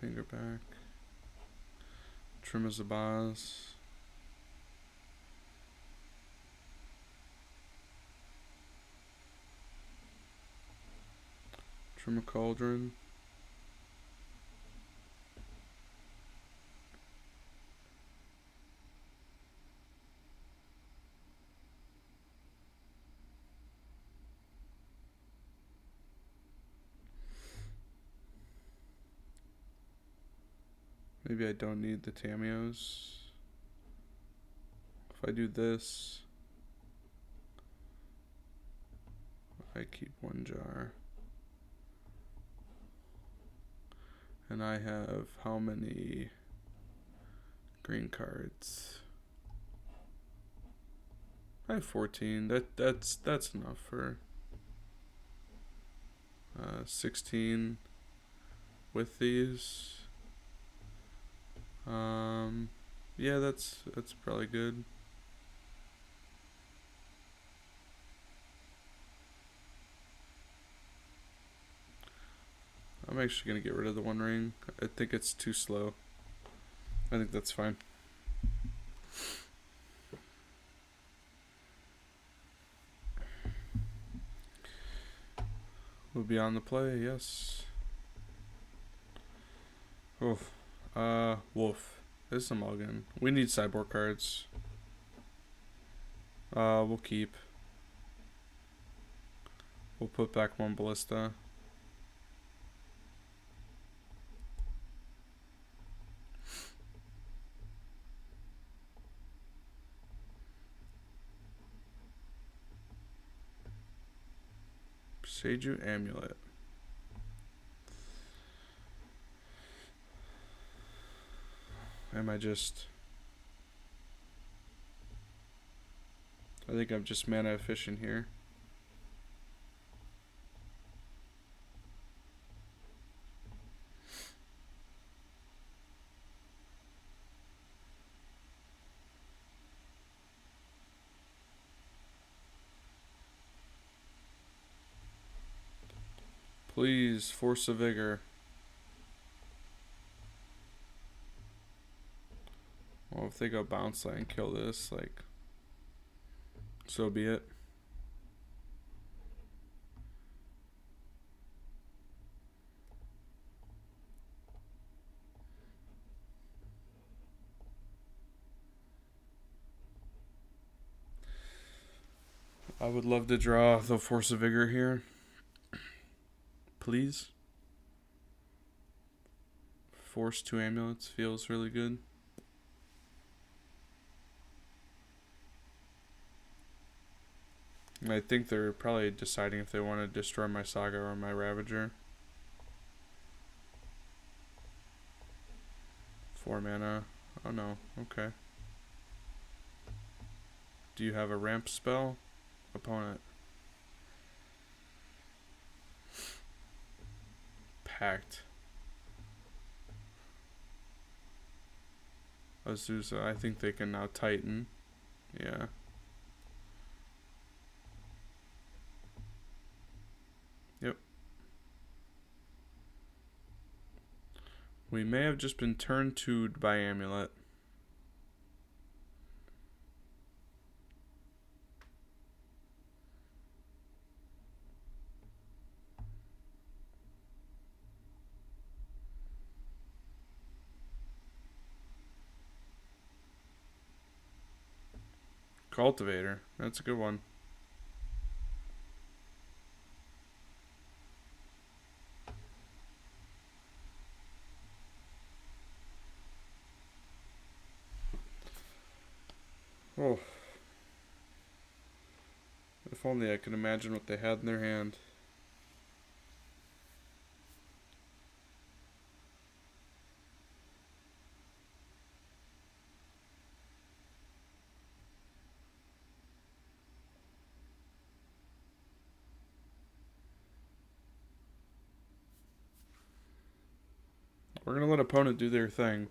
Hangerback. Trimazabaz. Trimacauldron. Maybe I don't need the Tamios. If I do this, I keep 1 jar. And I have how many green cards? I have 14. That's enough for 16 with these. Yeah, that's probably good. I'm actually gonna get rid of the 1 ring. I think it's too slow. I think that's fine. We'll be on the play, yes. Oof. Wolf. This is a mulligan. We need sideboard cards. We'll keep. We'll put back 1 ballista. Seiju Amulet. Am I just... I think I'm just mana efficient here. Please, Force of Vigor. Well, if they go bounce land and kill this, like, so be it. I would love to draw the Force of Vigor here. Please. Force 2 amulets feels really good. I think they're probably deciding if they want to destroy my Saga or my Ravager. 4 mana. Oh no, okay. Do you have a ramp spell? Opponent. Pact. Azusa, I think they can now Titan. Yeah. Yep. We may have just been turn 2'd by Amulet. Cultivator. That's a good one. Oh, if only I could imagine what they had in their hand. We're going to let opponent do their thing.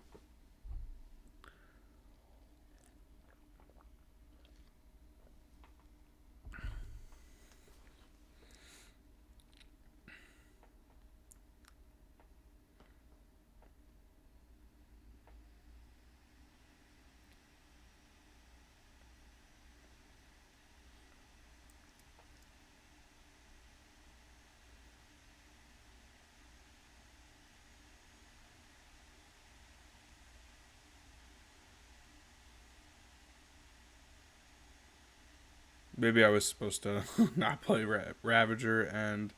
Maybe I was supposed to not play Ravager and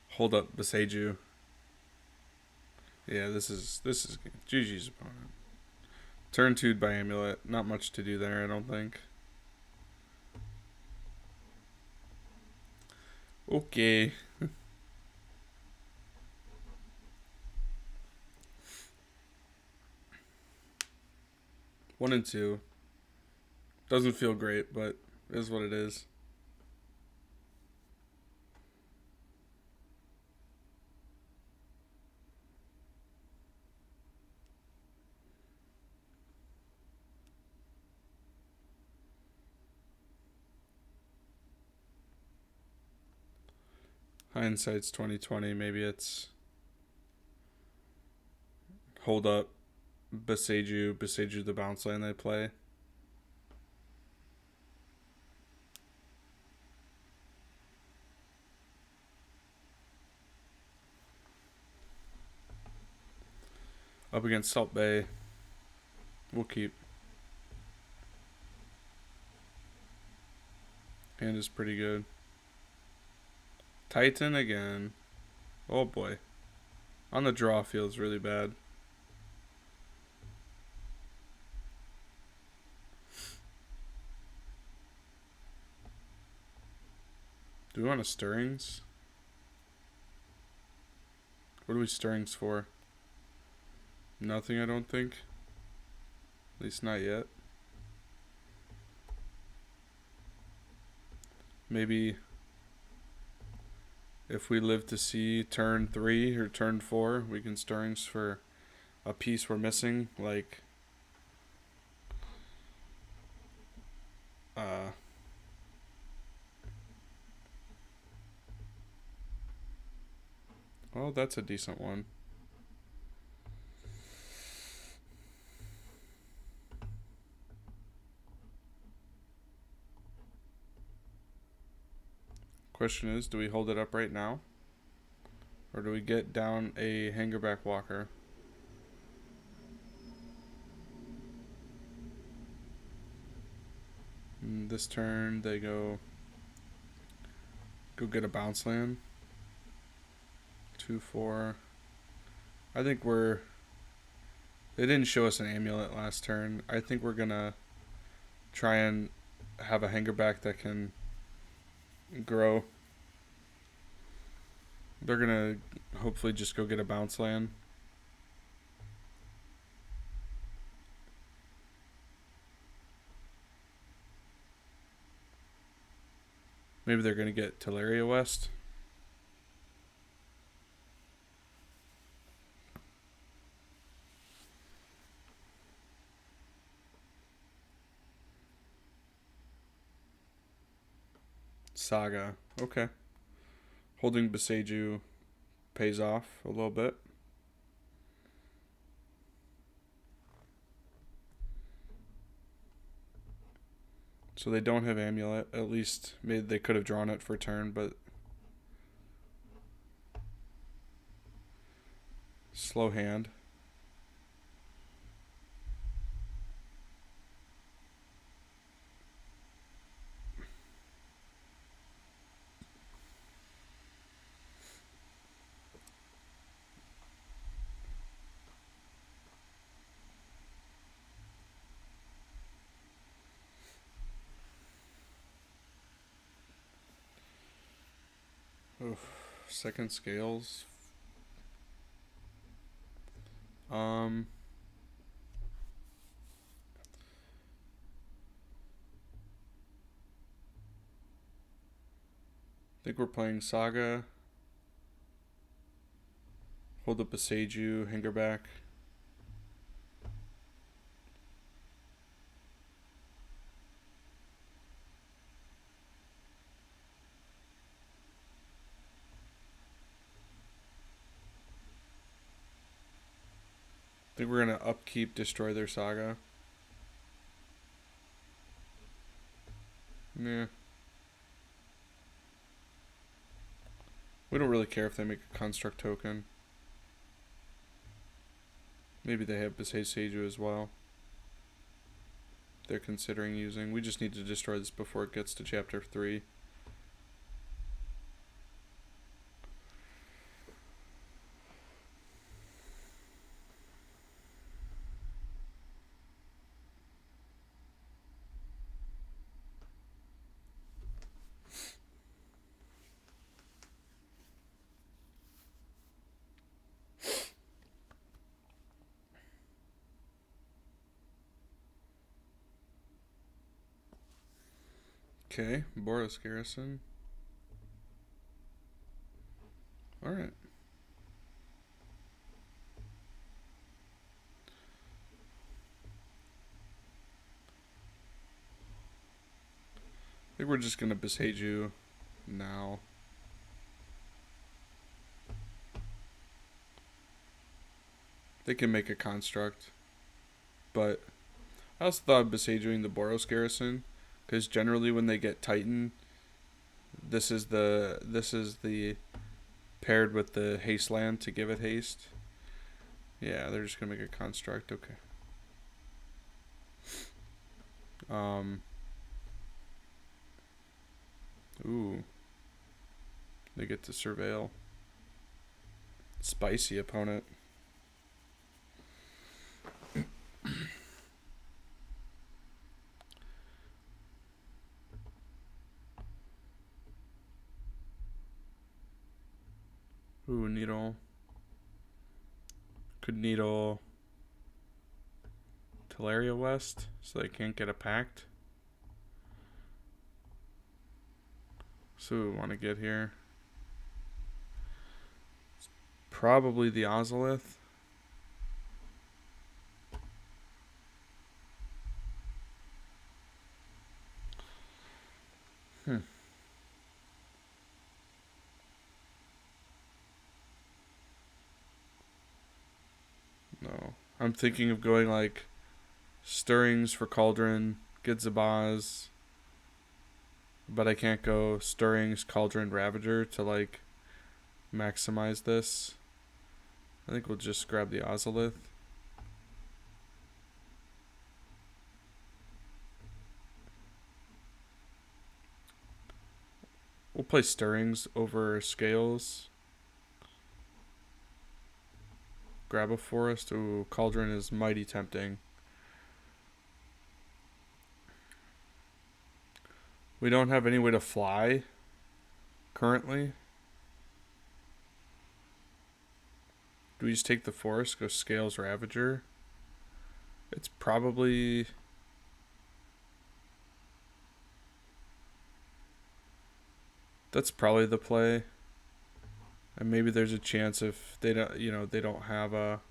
hold up Beseju. Yeah, this is GG's opponent. Turn 2'd by Amulet. Not much to do there, I don't think. Okay. 1 and 2. Doesn't feel great, but is what it is. Hindsight's 2020. Maybe it's hold up Beseju the bounce lane they play. Up against Salt Bay. We'll keep. Hand is pretty good. Titan again. Oh boy. On the draw feels really bad. Do we want a Stirrings? What are we Stirrings for? Nothing, I don't think. At least not yet. Maybe if we live to see turn 3 or turn 4, we can Stirrings for a piece we're missing, like well, that's a decent one. Question is, do we hold it up right now? Or do we get down a Hangerback Walker? And this turn they go get a bounce land. 2-4. I think they didn't show us an amulet last turn. I think we're gonna try and have a Hangerback that can grow. They're gonna hopefully just go get a bounce land. Maybe they're gonna get Teleria West. Saga. Okay. Holding Beseju pays off a little bit. So they don't have Amulet. At least maybe they could have drawn it for turn, but slow hand. Second scales. I think we're playing Saga. Hold up a Seiju, Hangerback. I think we're gonna upkeep, destroy their Saga. Yeah. We don't really care if they make a construct token. Maybe they have Besaid Seiju as well. They're considering using. We just need to destroy this before it gets to chapter 3. Okay, Boros Garrison. Alright. I think we're just gonna Beseiju now. They can make a construct, but I also thought of Besieduing the Boros Garrison, because generally when they get Titan, this is the paired with the haste land to give it haste. Yeah, they're just gonna make a construct. Okay. Ooh. They get to surveil. Spicy opponent. Ooh, needle. Could needle Teleria West, so they can't get a pact. So we want to get here. It's probably the Ozolith. No. I'm thinking of going like Stirrings for Cauldron, get Zabaz, but I can't go Stirrings, Cauldron, Ravager to like maximize this. I think we'll just grab the Ozolith. We'll play Stirrings over Scales. Grab a Forest. Ooh, Cauldron is mighty tempting. We don't have any way to fly currently. Do we just take the Forest, go Scales, Ravager? It's probably... That's probably the play. And maybe there's a chance if they don't, they don't have a...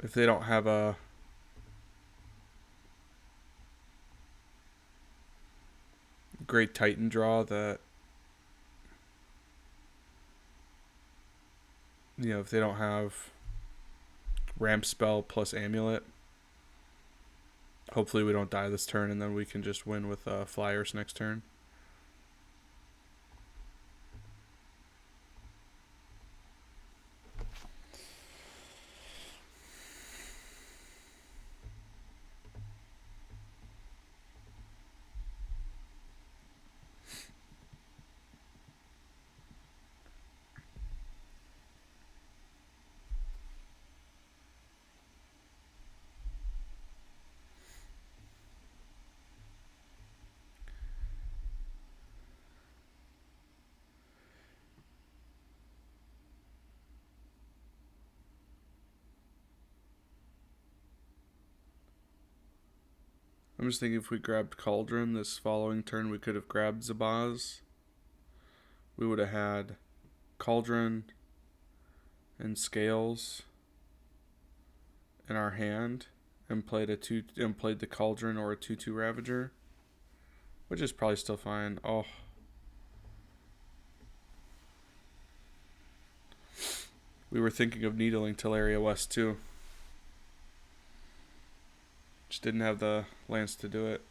If they don't have a... Great Titan draw that... if they don't have Ramp Spell plus Amulet. Hopefully we don't die this turn, and then we can just win with Flyers next turn. I'm just thinking if we grabbed Cauldron this following turn, we could have grabbed Zabaz. We would have had Cauldron and Scales in our hand and played the Cauldron or a 2/2 Ravager, which is probably still fine. Oh. We were thinking of needling Teleria West too. Just didn't have the lands to do it.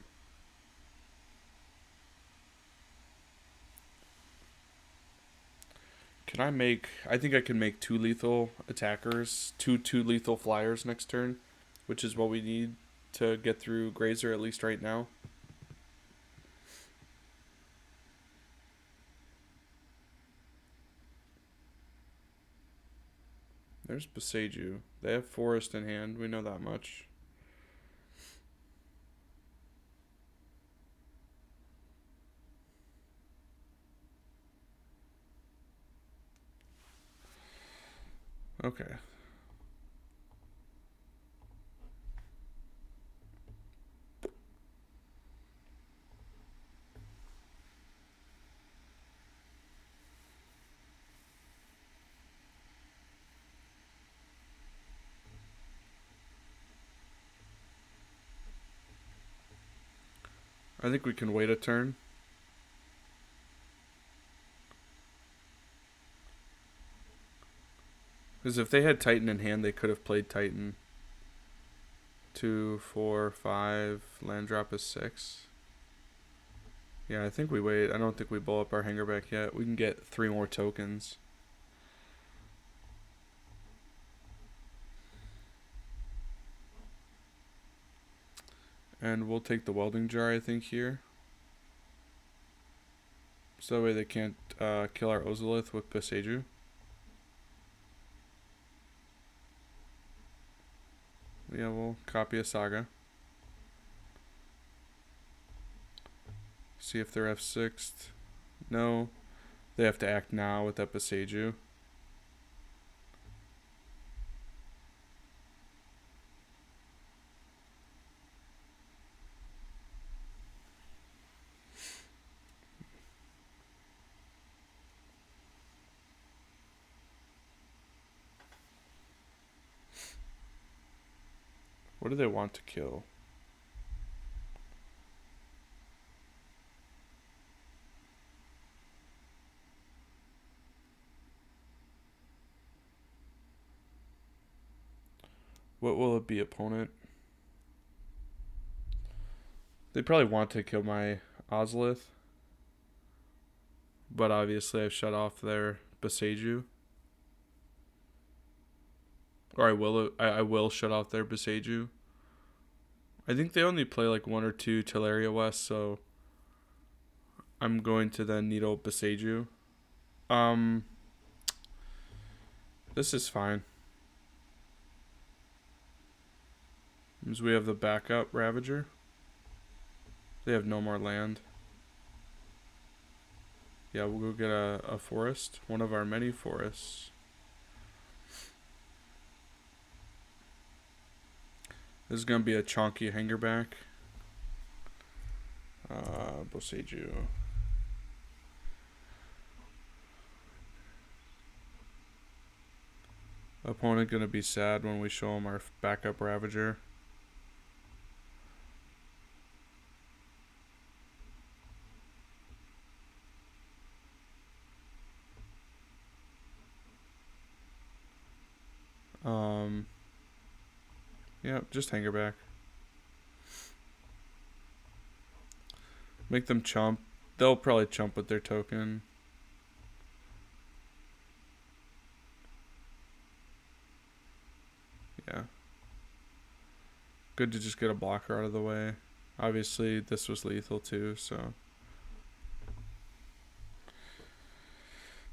I think I can make 2 lethal attackers, two lethal flyers next turn, which is what we need to get through Grazer, at least right now. There's Boseiju. They have Forest in hand, we know that much. Okay. I think we can wait a turn. Because if they had Titan in hand, they could have played Titan. 2, 4, 5, land drop is 6. Yeah, I think we wait. I don't think we blow up our Hangerback yet. We can get 3 more tokens. And we'll take the Welding Jar, I think, here. So that way they can't kill our Ozolith with Boseiju. Yeah, we'll copy a Saga. See if they're F6'd. No. They have to act now with that Boseiju. What do they want to kill? What will it be, opponent? They probably want to kill my Ozolith. But obviously I've shut off their Boseiju. Or I will shut off their Boseiju. I think they only play like 1 or 2 Teleria West, so I'm going to then needle Boseiju. This is fine. Because we have the backup Ravager. They have no more land. Yeah, we'll go get a forest. One of our many forests. This is going to be a chonky Hangerback. Boseiju. Opponent going to be sad when we show him our backup Ravager. Yeah, just Hangerback. Make them chump. They'll probably chump with their token. Yeah. Good to just get a blocker out of the way. Obviously, this was lethal too, so.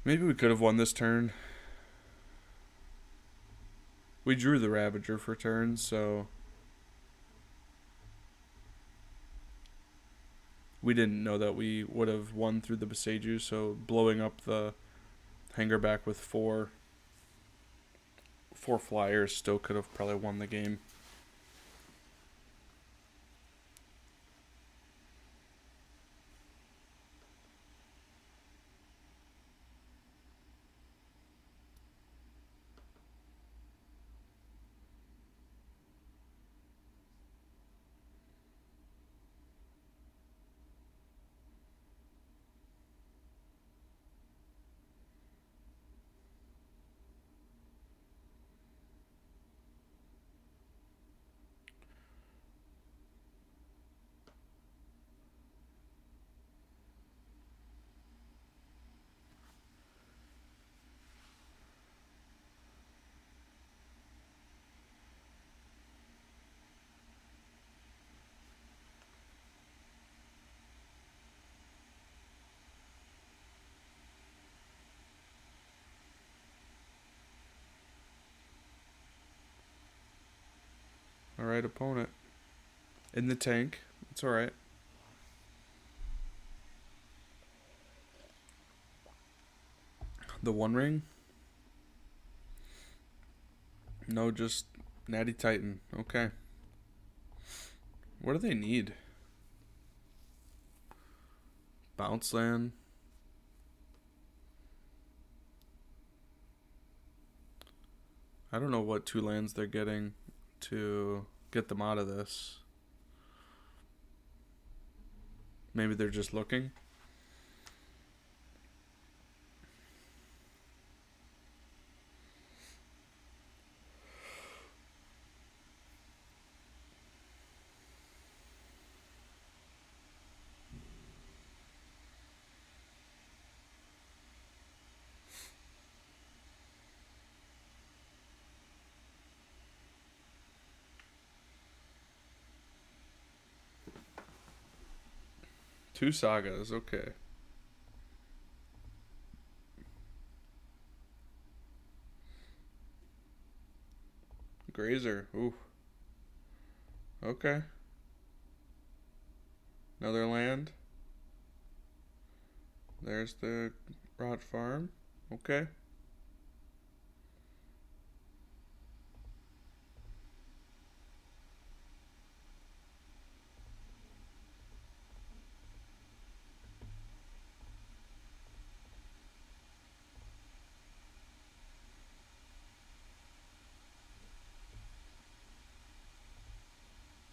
Maybe we could have won this turn. We drew the Ravager for turn, so we didn't know that we would have won through the Boseiju, so blowing up the Hangerback with 4 flyers still could have probably won the game. Alright, opponent. In the tank. It's alright. The One Ring? No, just Natty Titan. Okay. What do they need? Bounce Land. I don't know what 2 lands they're getting to get them out of this. Maybe they're just looking. Two sagas, okay. Grazer, ooh. Okay. Another land. There's the Rot Farm. Okay.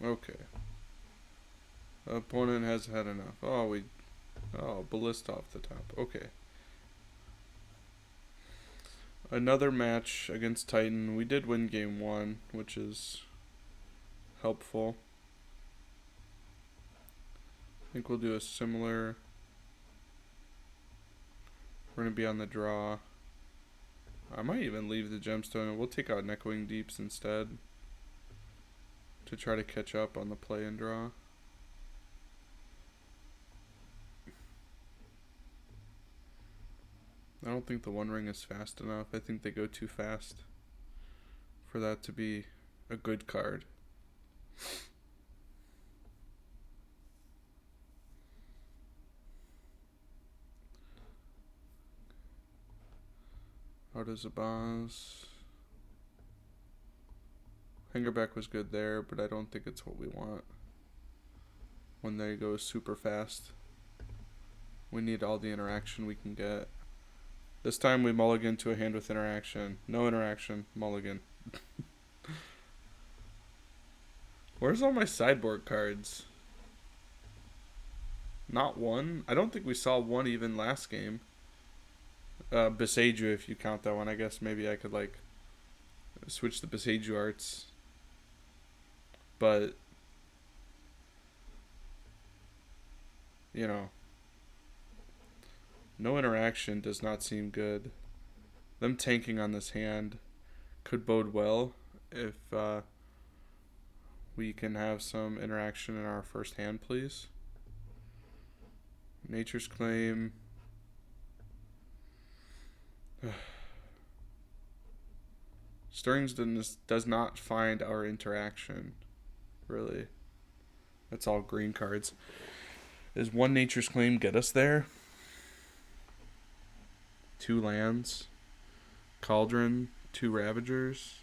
Okay. Opponent has had enough. Oh, Ballista off the top. Okay. Another match against Titan. We did win game 1, which is helpful. I think we'll do a similar. We're going to be on the draw. I might even leave the gemstone and we'll take out Neckowing Deeps instead to try to catch up on the play and draw. I don't think the One Ring is fast enough. I think they go too fast for that to be a good card. How does a boss? Hangerback was good there, but I don't think it's what we want. When they go super fast. We need all the interaction we can get. This time we mulligan to a hand with interaction. No interaction, mulligan. Where's all my sideboard cards? Not one? I don't think we saw one even last game. Boseiju, if you count that one. I guess maybe I could like switch the Boseiju arts. But you know, no interaction does not seem good. Them tanking on this hand could bode well if we can have some interaction in our first hand, please. Nature's Claim. Stirrings does not find our interaction, really. That's all green cards. Does one Nature's Claim get us there? 2 lands. Cauldron, 2 Ravagers.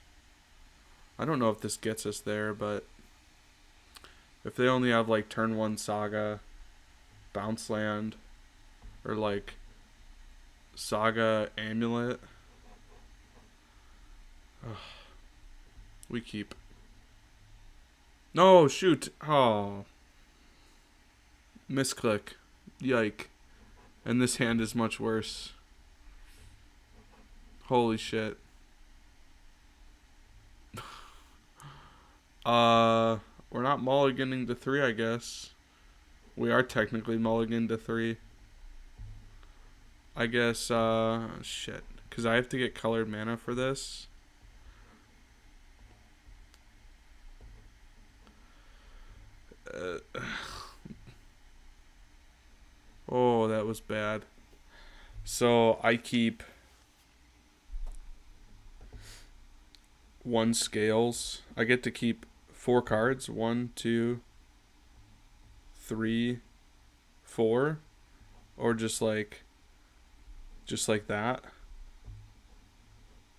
I don't know if this gets us there, but if they only have like turn 1 Saga, Bounce Land, or like Saga Amulet, we keep. No, shoot. Oh. Misclick. Yike. And this hand is much worse. Holy shit. We're not mulliganing to 3, I guess. We are technically mulligan to 3. I guess, shit. Because I have to get colored mana for this. Oh, that was bad. So I keep 1 Scales. I get to keep 4 cards. 1, 2, 3, 4, or just like that,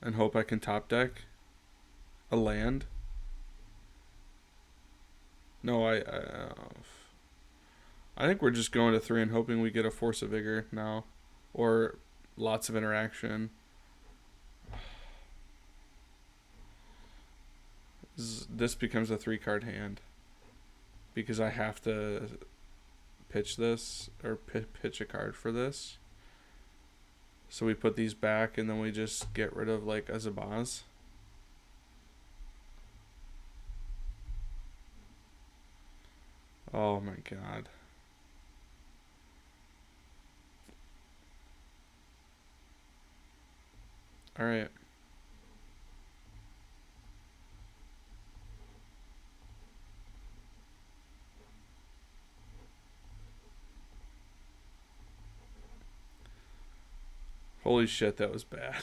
and hope I can top deck a land. No, I think we're just going to 3 and hoping we get a Force of Vigor now, or lots of interaction. This becomes a 3-card hand because I have to pitch this, or pitch a card for this. So we put these back and then we just get rid of like a Zabaz. Oh my god. Alright. Holy shit, that was bad.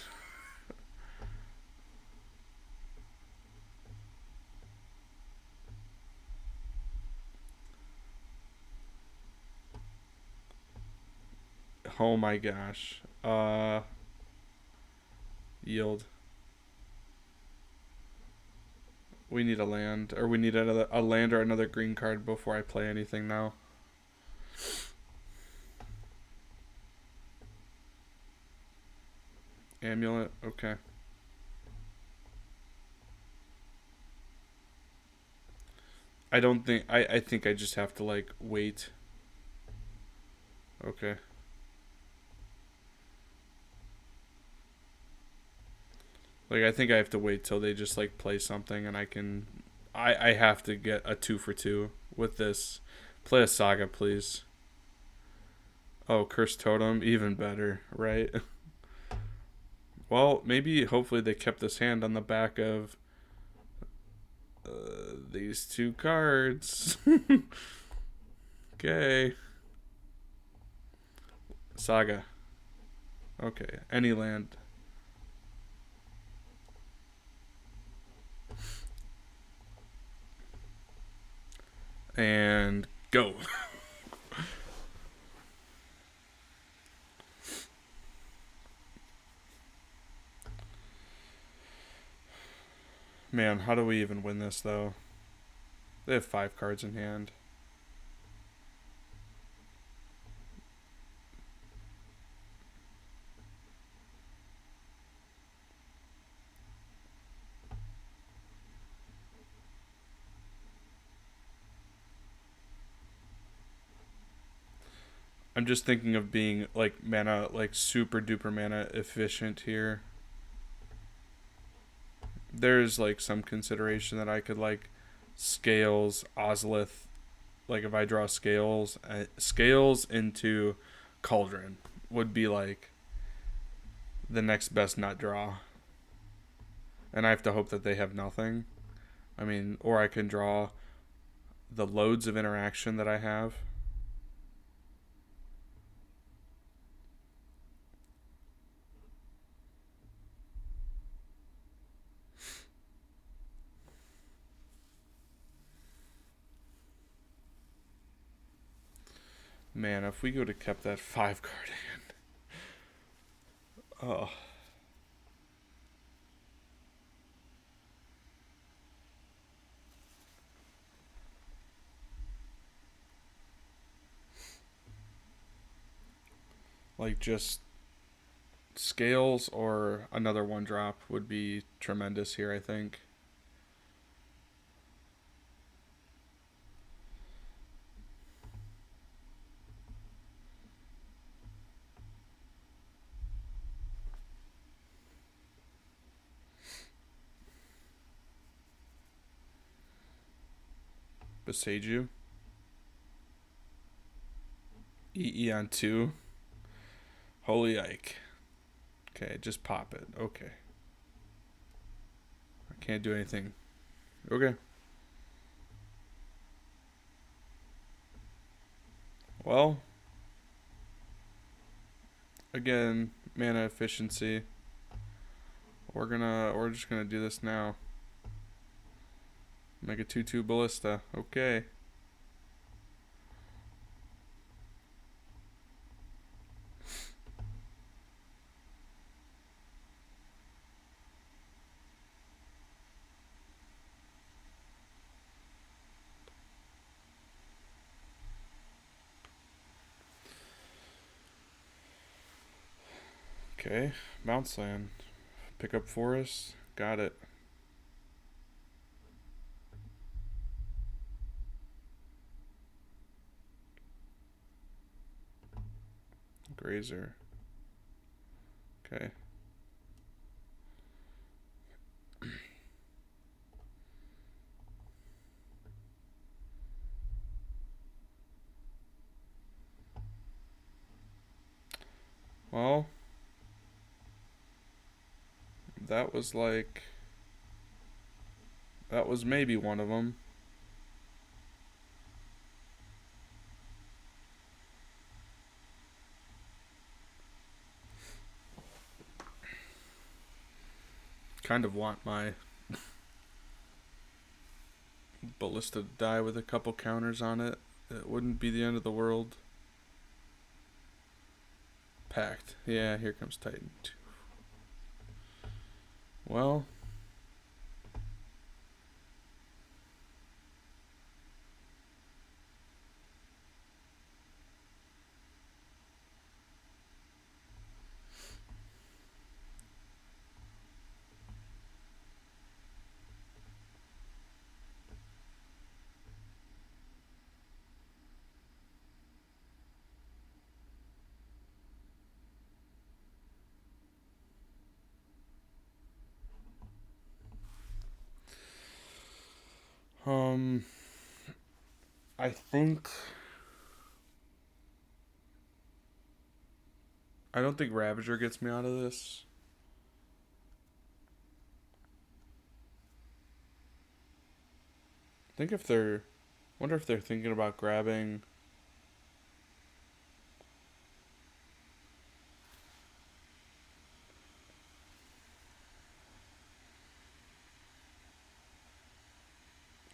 Oh my gosh. Yield. We need a land, or we need a land or another green card before I play anything now. Amulet, okay. I don't think I think I just have to like wait. Okay. Like I think I have to wait till they just like play something and I have to get a 2 for 2 with this. Play a Saga, please. Oh, Cursed Totem, even better, right? Well, maybe hopefully they kept this hand on the back of these 2 cards. Okay. Saga. Okay, any land. And go. Man, how do we even win this though? They have 5 cards in hand. I'm just thinking of being like mana, like super duper mana efficient here. There's like some consideration that I could like scales Ozolith, like if I draw scales into Cauldron would be like the next best nut draw, and I have to hope that they have nothing. I mean, or I can draw the loads of interaction that I have. Man, if we would have kept that 5 card hand. Oh. Like just scales or another 1-drop would be tremendous here, I think. Boseiju. EE on 2. Holy Ike. Okay, just pop it. Okay. I can't do anything. Okay. Well, again, mana efficiency. We're just gonna do this now. Make a 2/2 ballista. Okay. Okay. Bounce land. Pick up forest. Got it. Grazer. Okay. Well, that was like... That was maybe one of them. Kind of want my ballista to die with a couple counters on it. It wouldn't be the end of the world. Packed. Yeah, here comes Titan 2. Well, I think... I don't think Ravager gets me out of this. I think if they're... wonder if they're thinking about grabbing...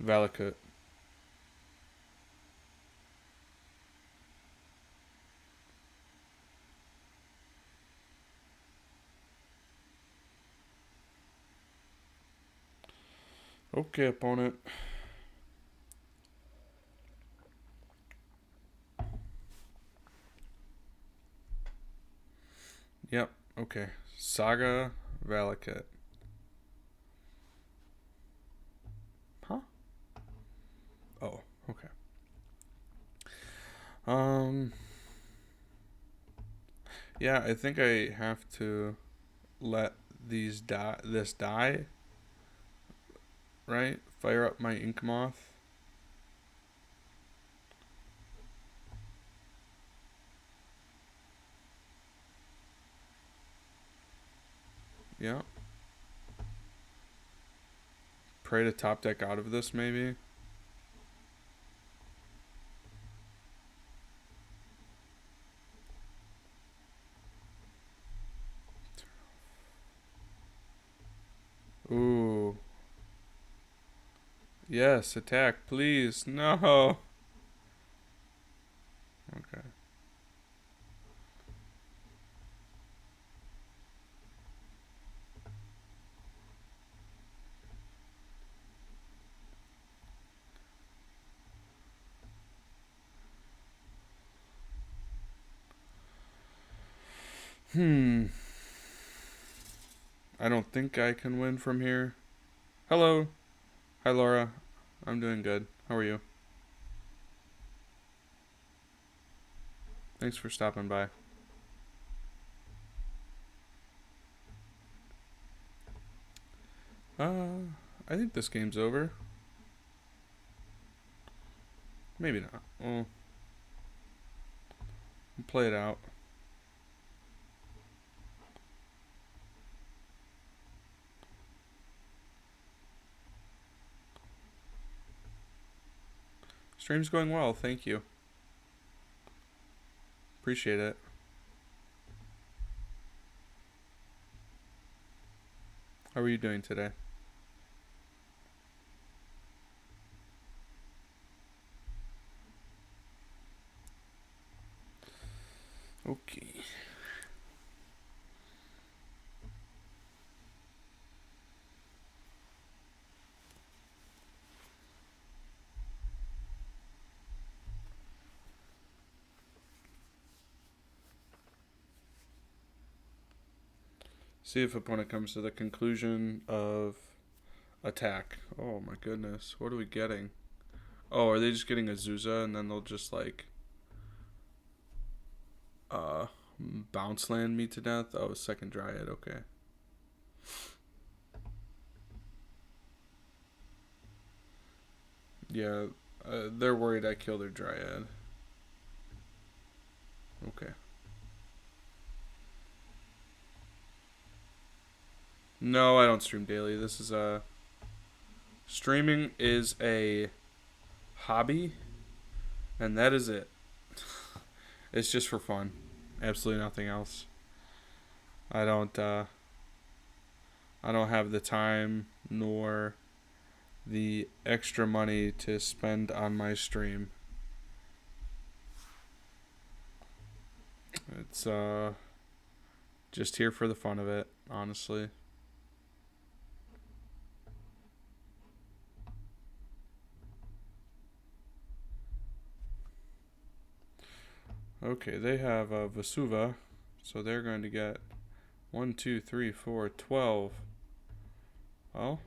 Valakut. Okay, opponent. Yep, okay. Saga Valakut. Huh? Oh, okay. Yeah, I think I have to let these die. This die, right? Fire up my Ink Moth. Yeah. Pray to top deck out of this, maybe. Ooh. Yes, attack, please. No. Okay. I don't think I can win from here. Hello. Hi, Laura. I'm doing good. How are you? Thanks for stopping by. I think this game's over. Maybe not. Well, we'll play it out. Stream's going well, thank you. Appreciate it. How are you doing today? Okay. See if opponent comes to the conclusion of attack. Oh my goodness. What are we getting? Oh, are they just getting a Zuza and then they'll just like uh bounce land me to death? Oh, second Dryad, okay. Yeah, they're worried I kill their Dryad. Okay. No, I don't stream daily. This is streaming is a hobby, and that is it. It's just for fun. Absolutely nothing else. I don't I don't have the time nor the extra money to spend on my stream. It's just here for the fun of it, honestly. Okay, they have Vesuva, so they're going to get 1, 2, 3, 4, 12. Well,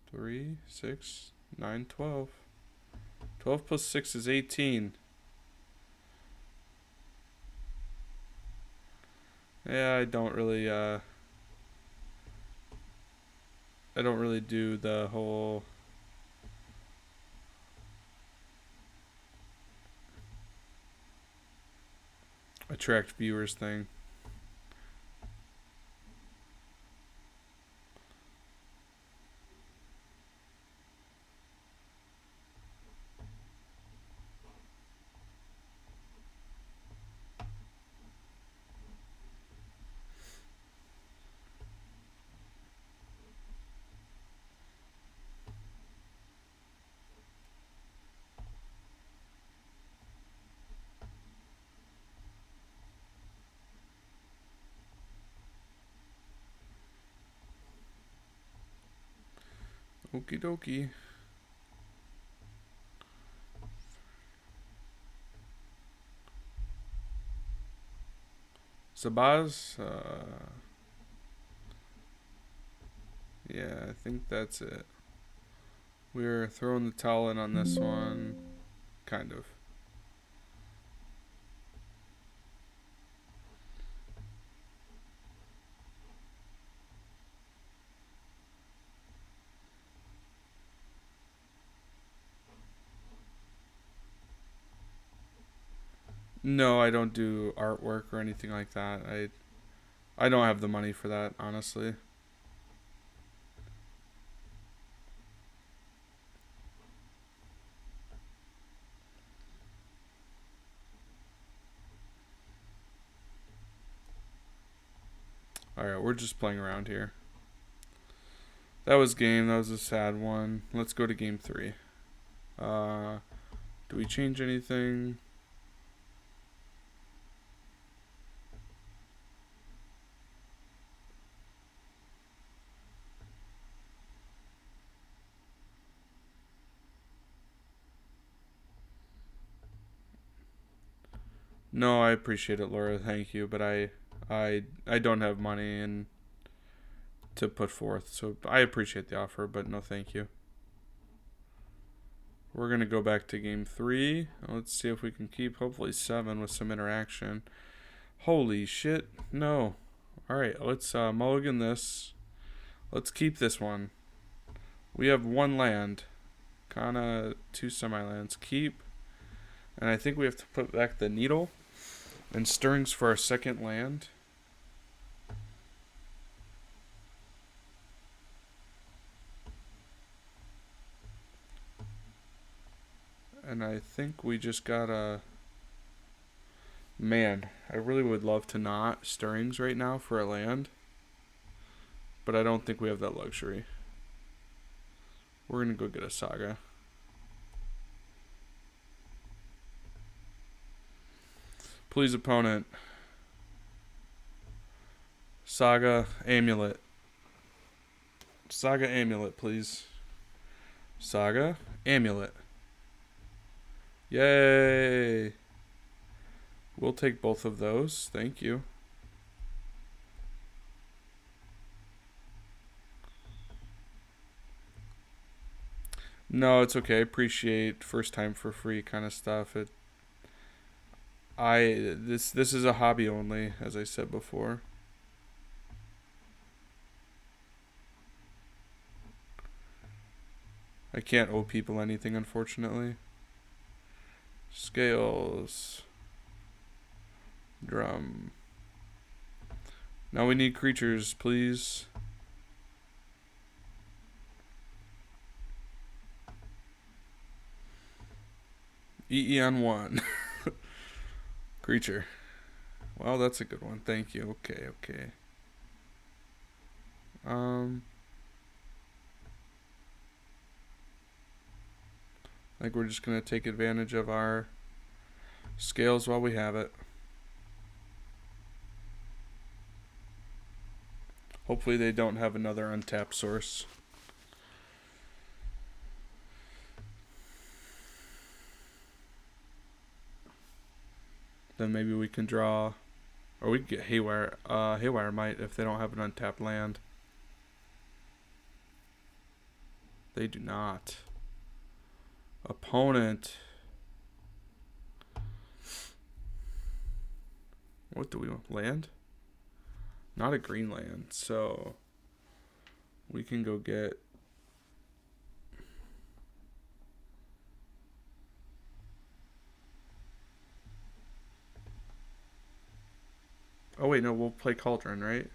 3, 6, 9, 12. 12 plus 6 is 18. Yeah, I don't really do the whole attract viewers thing. Okie dokie. Zabaz, yeah, I think that's it. We're throwing the towel in on this one, kind of. No, I don't do artwork or anything like that. I don't have the money for that, honestly. Alright, we're just playing around here. That was game. That was a sad one. Let's go to game 3. Do we change anything? No, I appreciate it, Laura. Thank you, but I don't have money and to put forth, so I appreciate the offer, but no, thank you. We're gonna go back to game 3. Let's see if we can keep hopefully 7 with some interaction. Holy shit! No. All right, let's mulligan this. Let's keep this one. We have 1 land, Kana 2 semi-lands. Keep, and I think we have to put back the needle. And stirrings for our second land. And I think we just got a... Man, I really would love to not stirrings right now for a land. But I don't think we have that luxury. We're going to go get a saga. Please, opponent. Saga Amulet. Saga Amulet, please. Saga Amulet. Yay! We'll take both of those. Thank you. No, it's okay. I appreciate first time for free kind of stuff. This is a hobby only, as I said before. I can't owe people anything, unfortunately. Scales. Drum. Now we need creatures, please. EE on 1. Creature. Well, that's a good one. Thank you. Okay, okay. I think we're just going to take advantage of our scales while we have it. Hopefully they don't have another untapped source. Then maybe we can draw, or we can get Haywire. Haywire might if they don't have an untapped land. They do not. Opponent. What do we want? Land? Not a green land, so we can go get oh wait, no, we'll play Cauldron, right?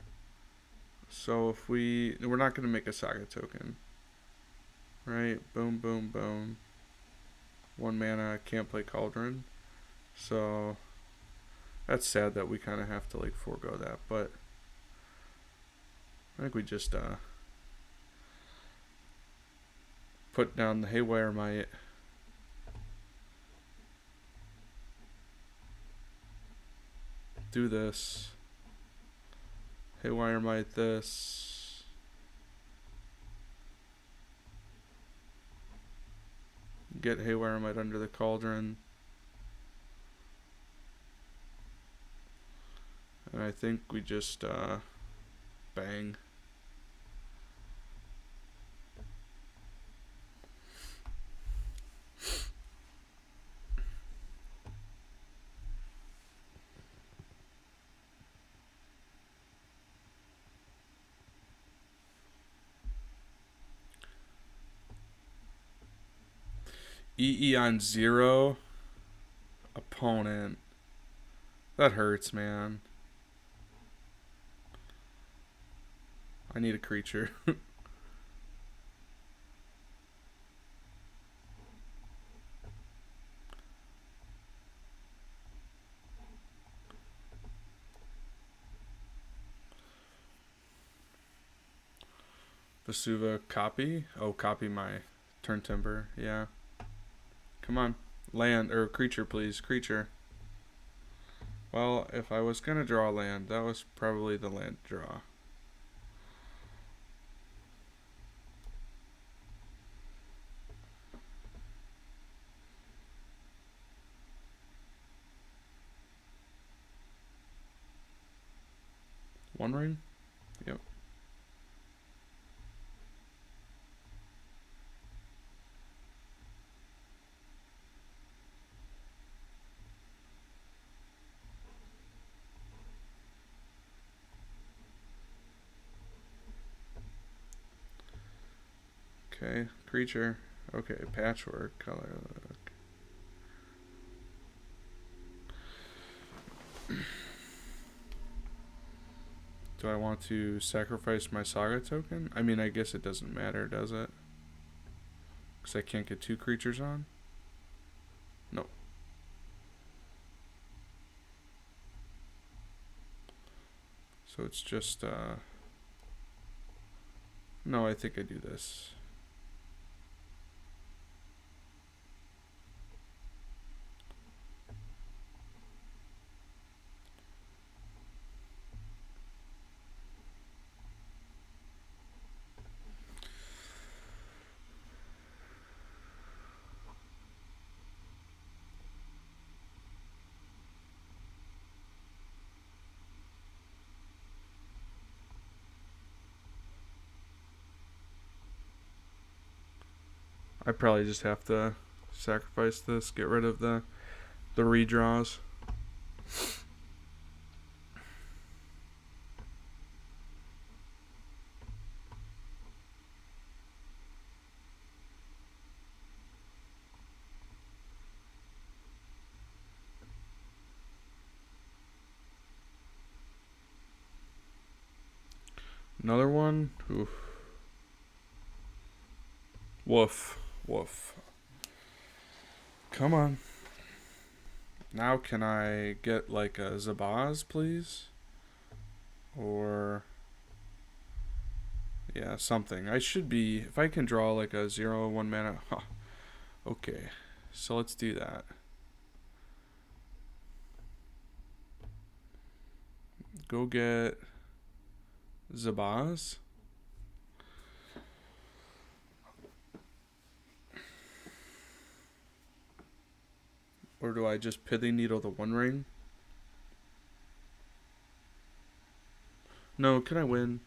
So if we're not gonna make a Saga token. Right? Boom, boom, boom. 1 mana, can't play Cauldron. So that's sad that we kind of have to like forego that, but I think we just put down the Haywire Might. Do this. Haywire Might this. Get Haywire Might under the Cauldron. And I think we just bang. EE on 0. Opponent. That hurts, man. I need a creature. Vesuva copy? Oh, copy my turn timber. Yeah. Come on. Land, or creature, please. Creature. Well, if I was going to draw land, that was probably the land draw. One ring? Yep. Okay, creature. Okay, patchwork color. Do I want to sacrifice my Saga token? I mean, I guess it doesn't matter, does it? Because I can't get 2 creatures on? No. So it's just, no, I think I do this. I probably just have to sacrifice this, get rid of the redraws. Another one? Oof. Woof. Woof. Come on. Now can I get like a Zabaz, please? Or... yeah, something. I should be... if I can draw like a 0/1 mana... huh. Okay. So let's do that. Go get... Zabaz. Or do I just Pithing Needle the One Ring? No, can I win?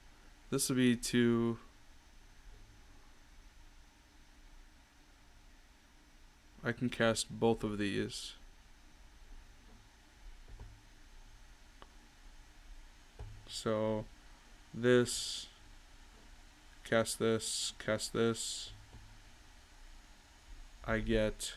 This would be to... I can cast both of these. So, this... cast this, cast this. I get...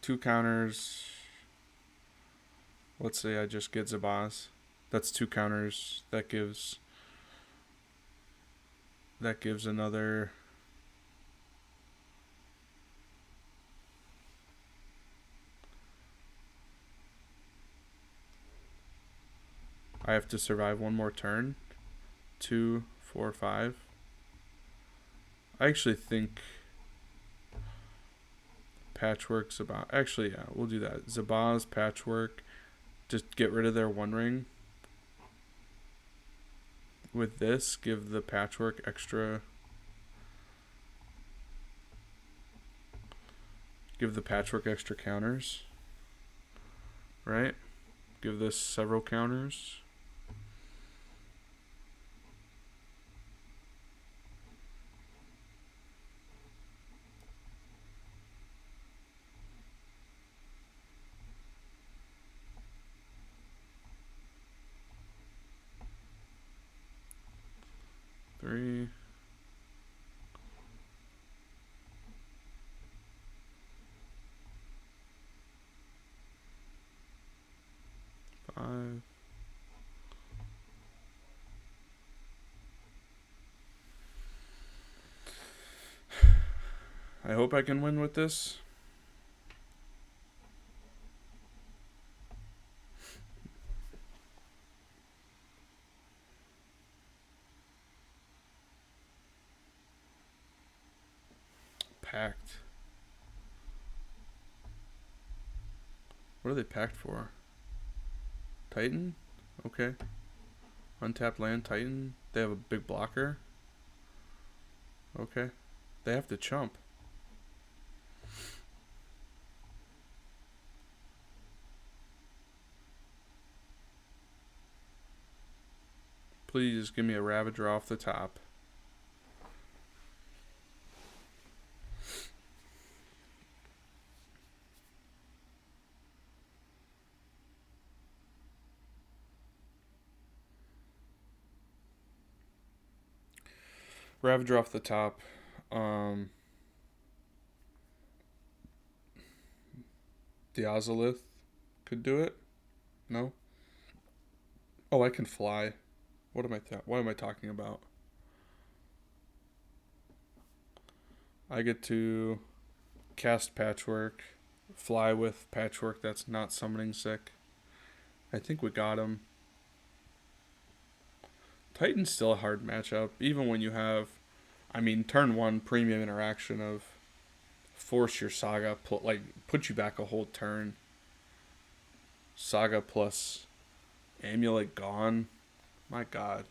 two counters. Let's say I just get Zabaz. That's two counters. That gives another... I have to survive one more turn. 2, 4, 5. I actually think Patchwork, Zabaz. Actually, yeah, we'll do that. Zabaz, Patchwork. Just get rid of their One Ring. With this, give the Patchwork extra... give the Patchwork extra counters. Right? Give this several counters. Three. Five. I hope I can win with this. Packed. What are they packed for? Titan? Okay. Untapped land, Titan. They have a big blocker. Okay. They have to chump. Please give me a Ravager off the top. Ravager off the top. Diazolith could do it. No. Oh, I can fly. What am I talking about? I get to cast Patchwork, fly with Patchwork that's not summoning sick. I think we got him. Titan's still a hard matchup, even when you have, turn one premium interaction of force your Saga, put you back a whole turn. Saga plus Amulet gone. My God.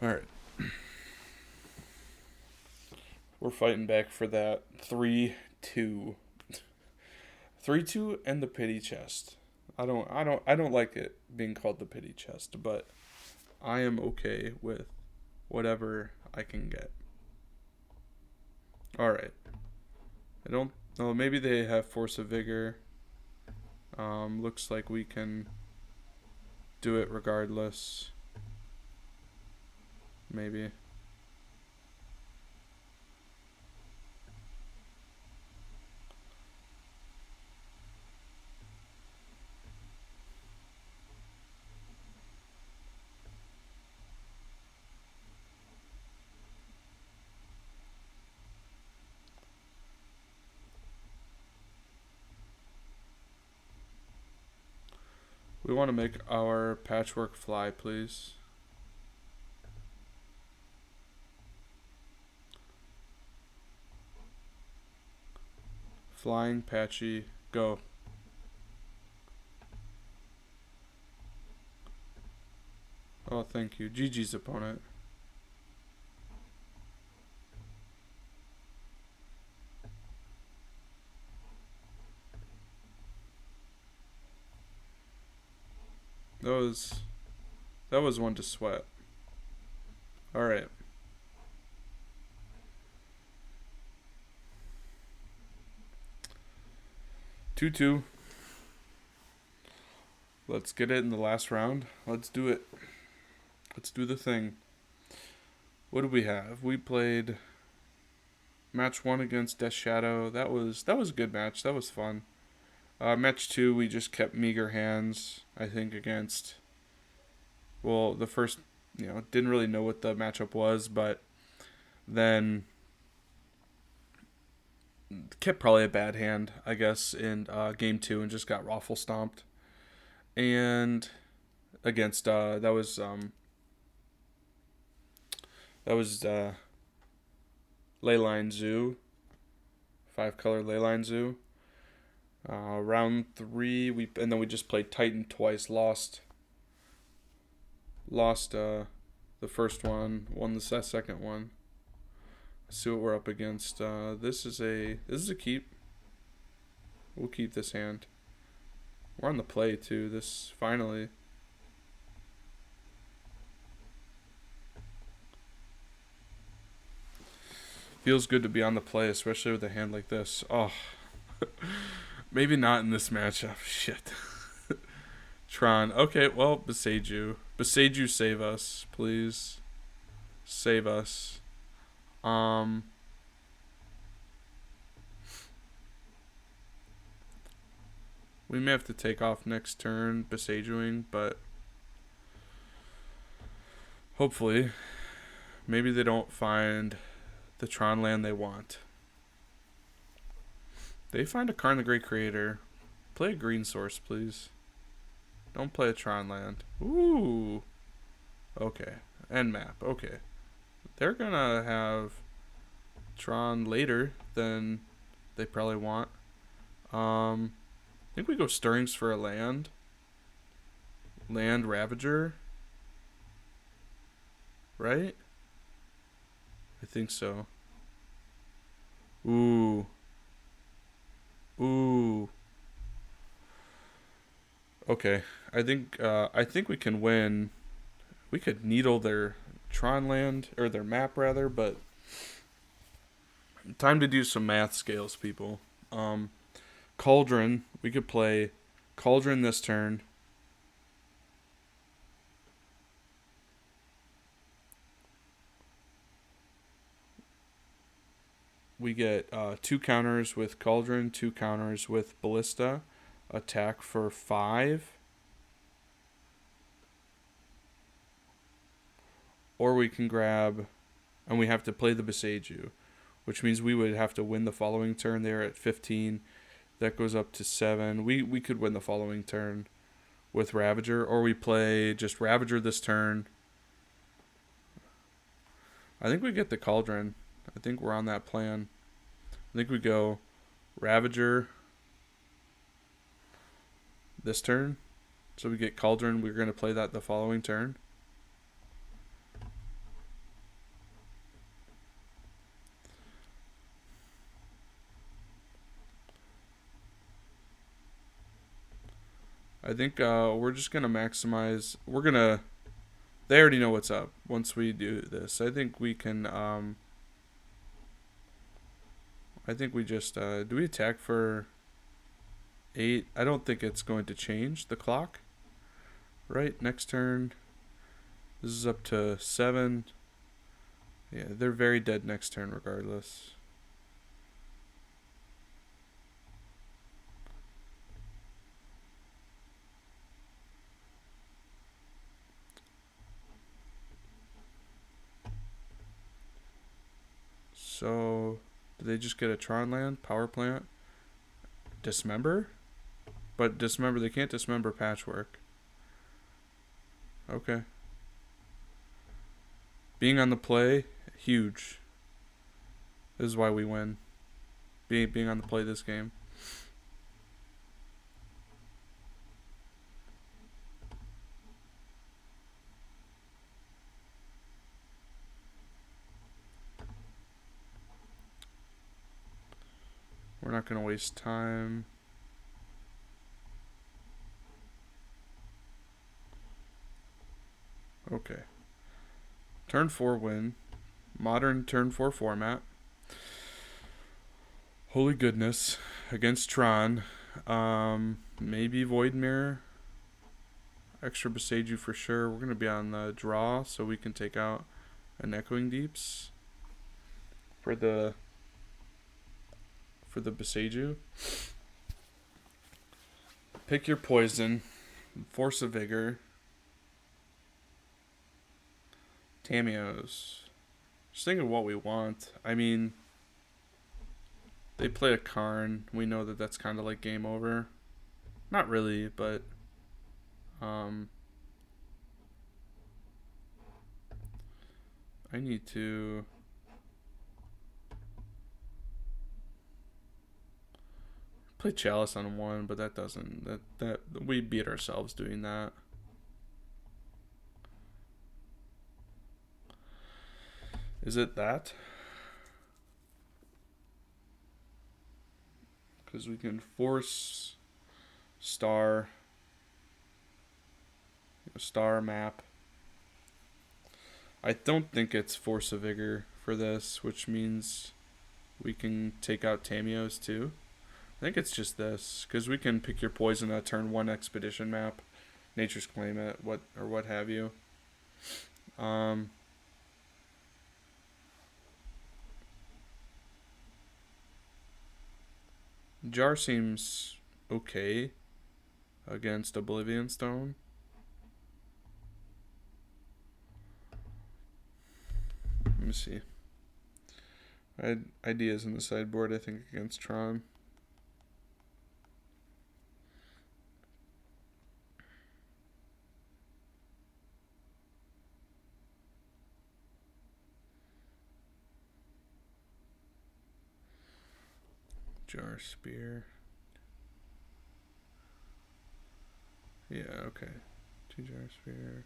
Alright. We're fighting back for that 3-2. 3-2 and the pity chest. I don't like it being called the pity chest, but I am okay with whatever I can get. Alright. I don't know, maybe they have force of vigor. Looks like we can do it regardless. Maybe. We want to make our patchwork fly, please. Flying, patchy, go. Oh, thank you. GG's opponent. That was one to sweat. Alright. Two. Let's get it in the last round. Let's do it. Let's do the thing. What did we have? We played match 1 against Death Shadow. That was a good match. That was fun. Match 2, we just kept meager hands, I think, against... Well, the first, didn't really know what the matchup was, but then kept probably a bad hand, I guess, in game 2 and just got raffle stomped. And against, that was Leyline Zoo, 5-color Leyline Zoo. Round 3, and then we just played Titan twice. Lost the first one, won the second one. Let's see what we're up against. This is a keep. We'll keep this hand. We're on the play too. This finally. Feels good to be on the play, especially with a hand like this. Oh. Maybe not in this matchup. Shit. Tron. Okay, well, Boseiju. Boseiju, save us, please. Save us. We may have to take off next turn, Boseijuing, but hopefully, maybe they don't find the Tron land they want. They find a Karn the Great Creator. Play a green source, please. Don't play a Tron land. Ooh. Okay. End map. Okay. They're gonna have Tron later than they probably want. I think we go Stirrings for a land. Land Ravager. Right? I think so. Ooh. Okay. I think we can win. We could needle their Tron land, or their map rather, but time to do some math scales, people. Cauldron, we could play Cauldron this turn. We get 2 counters with Cauldron, 2 counters with Ballista. Attack for 5. Or we can grab, and we have to play the Boseiju, which means we would have to win the following turn. They're at 15. That goes up to 7. We could win the following turn with Ravager, or we play just Ravager this turn. I think we get the Cauldron. I think we're on that plan. I think we go Ravager this turn. So we get Cauldron. We're going to play that the following turn. I think we're just gonna maximize. We're gonna. They already know what's up. Once we do this, I think we can. I think we just. Do we attack for 8? I don't think it's going to change the clock. Right, next turn. This is up to 7. Yeah, they're very dead next turn regardless. So, do they just get a Tron land? Power plant? Dismember? But dismember, they can't dismember Patchwork. Okay. Being on the play, huge. This is why we win. Being on the play this game. We're not going to waste time. Okay. Turn 4 win. Modern turn 4 format. Holy goodness. Against Tron. Maybe Void Mirror. Extra Boseiju for sure. We're going to be on the draw so we can take out an Echoing Deeps for the Boseiju. Pick your poison. Force of Vigor. Tamiyo's. Just thinking what we want. I mean, they play a Karn. We know that that's kind of like game over. Not really, but I need to play Chalice on 1, but that doesn't that we beat ourselves doing that. Is it that? Because we can force star map. I don't think it's Force of Vigor for this, which means we can take out Tamiyo's too. I think it's just this, because we can pick your poison at turn 1 expedition map, Nature's Claim it, what have you. Jar seems okay against Oblivion Stone. Let me see. I had ideas in the sideboard, I think, against Tron. Jar Spear. Yeah, okay. 2 Jar Spear.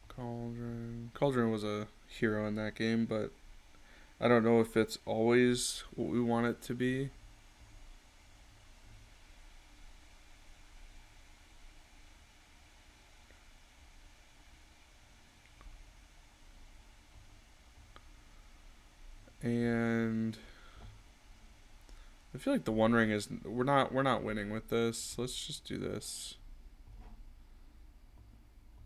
Cauldron. Cauldron was a hero in that game, but I don't know if it's always what we want it to be. And I feel like the One Ring is we're not winning with this. Let's just do this.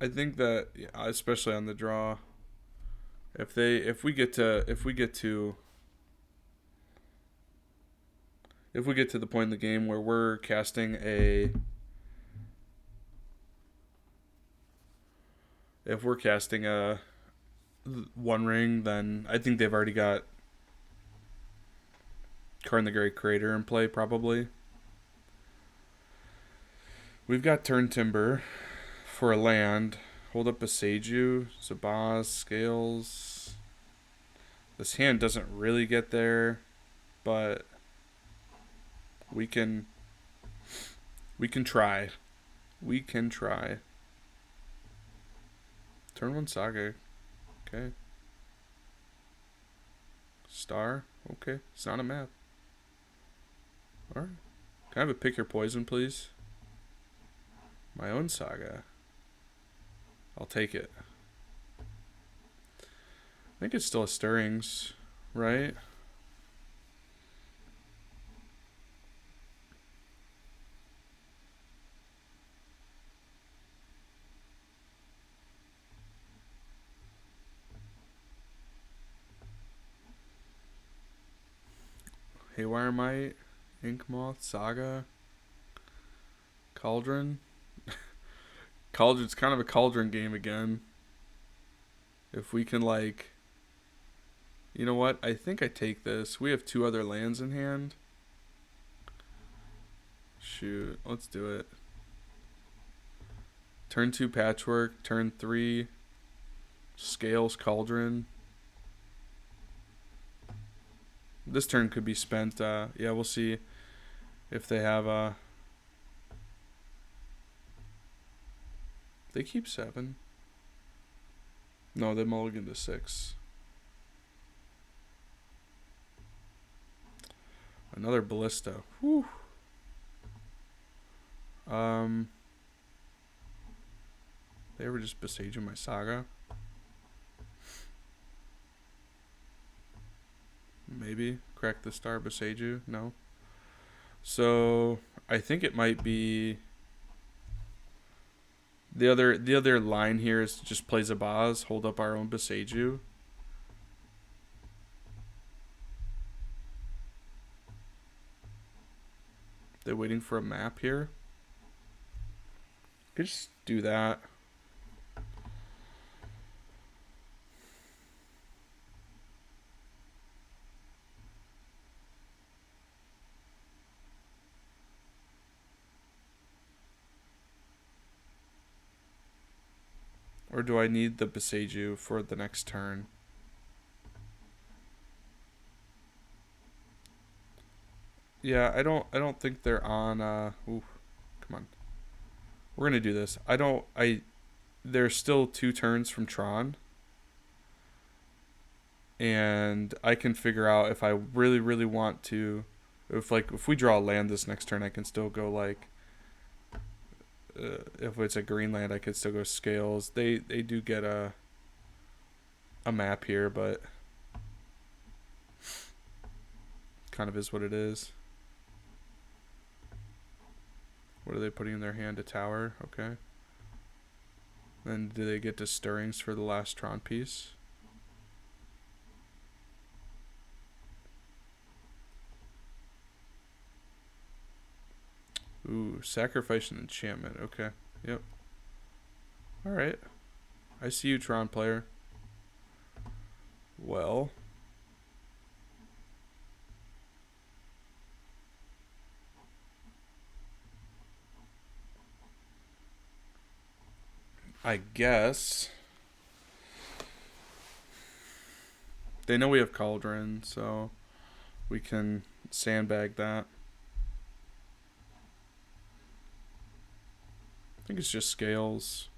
I think that, yeah, especially on the draw, if we get to the point in the game where we're casting a One Ring, then I think they've already got Karn the Great Creator in play, probably. We've got Turn Timber for a land. Hold up Boseiju, Zabaz, Scales. This hand doesn't really get there, but we can try. We can try. Turn 1 Saga. Okay. Star. Okay. It's not a map. Alright. Can I have a pick your poison, please? My own saga. I'll take it. I think it's still a stirrings, right? Haywire Might, Ink Moth, Saga, Cauldron. Cauldron's kind of a cauldron game again. If we can, like... You know what? I think I take this. We have 2 other lands in hand. Shoot, let's do it. Turn 2 Patchwork, turn 3 Scales Cauldron. This turn could be spent. Yeah, we'll see if they have they keep 7. No, they mulligan to 6. Another Ballista. Whew. They ever just besieging my saga? Maybe. Crack the Star, Beseiju? No. So, I think it might be... The other line here is just play Zabaz, hold up our own Beseiju. They're waiting for a map here. Could just do that. Or do I need the Beseiju for the next turn? Yeah, I don't think they're on ooh, come on. We're gonna do this. There's still 2 turns from Tron. And I can figure out if I really, really want to, if we draw a land this next turn, I can still go like, if it's a green land, I could still go Scales. They do get a map here, but kind of is what it is. What are they putting in their hand? A tower, okay. Then do they get to Stirrings for the last Tron piece? Ooh, sacrifice an enchantment. Okay. Yep. Alright. I see you, Tron player. Well. I guess. They know we have Cauldron, so we can sandbag that. I think it's just Scales.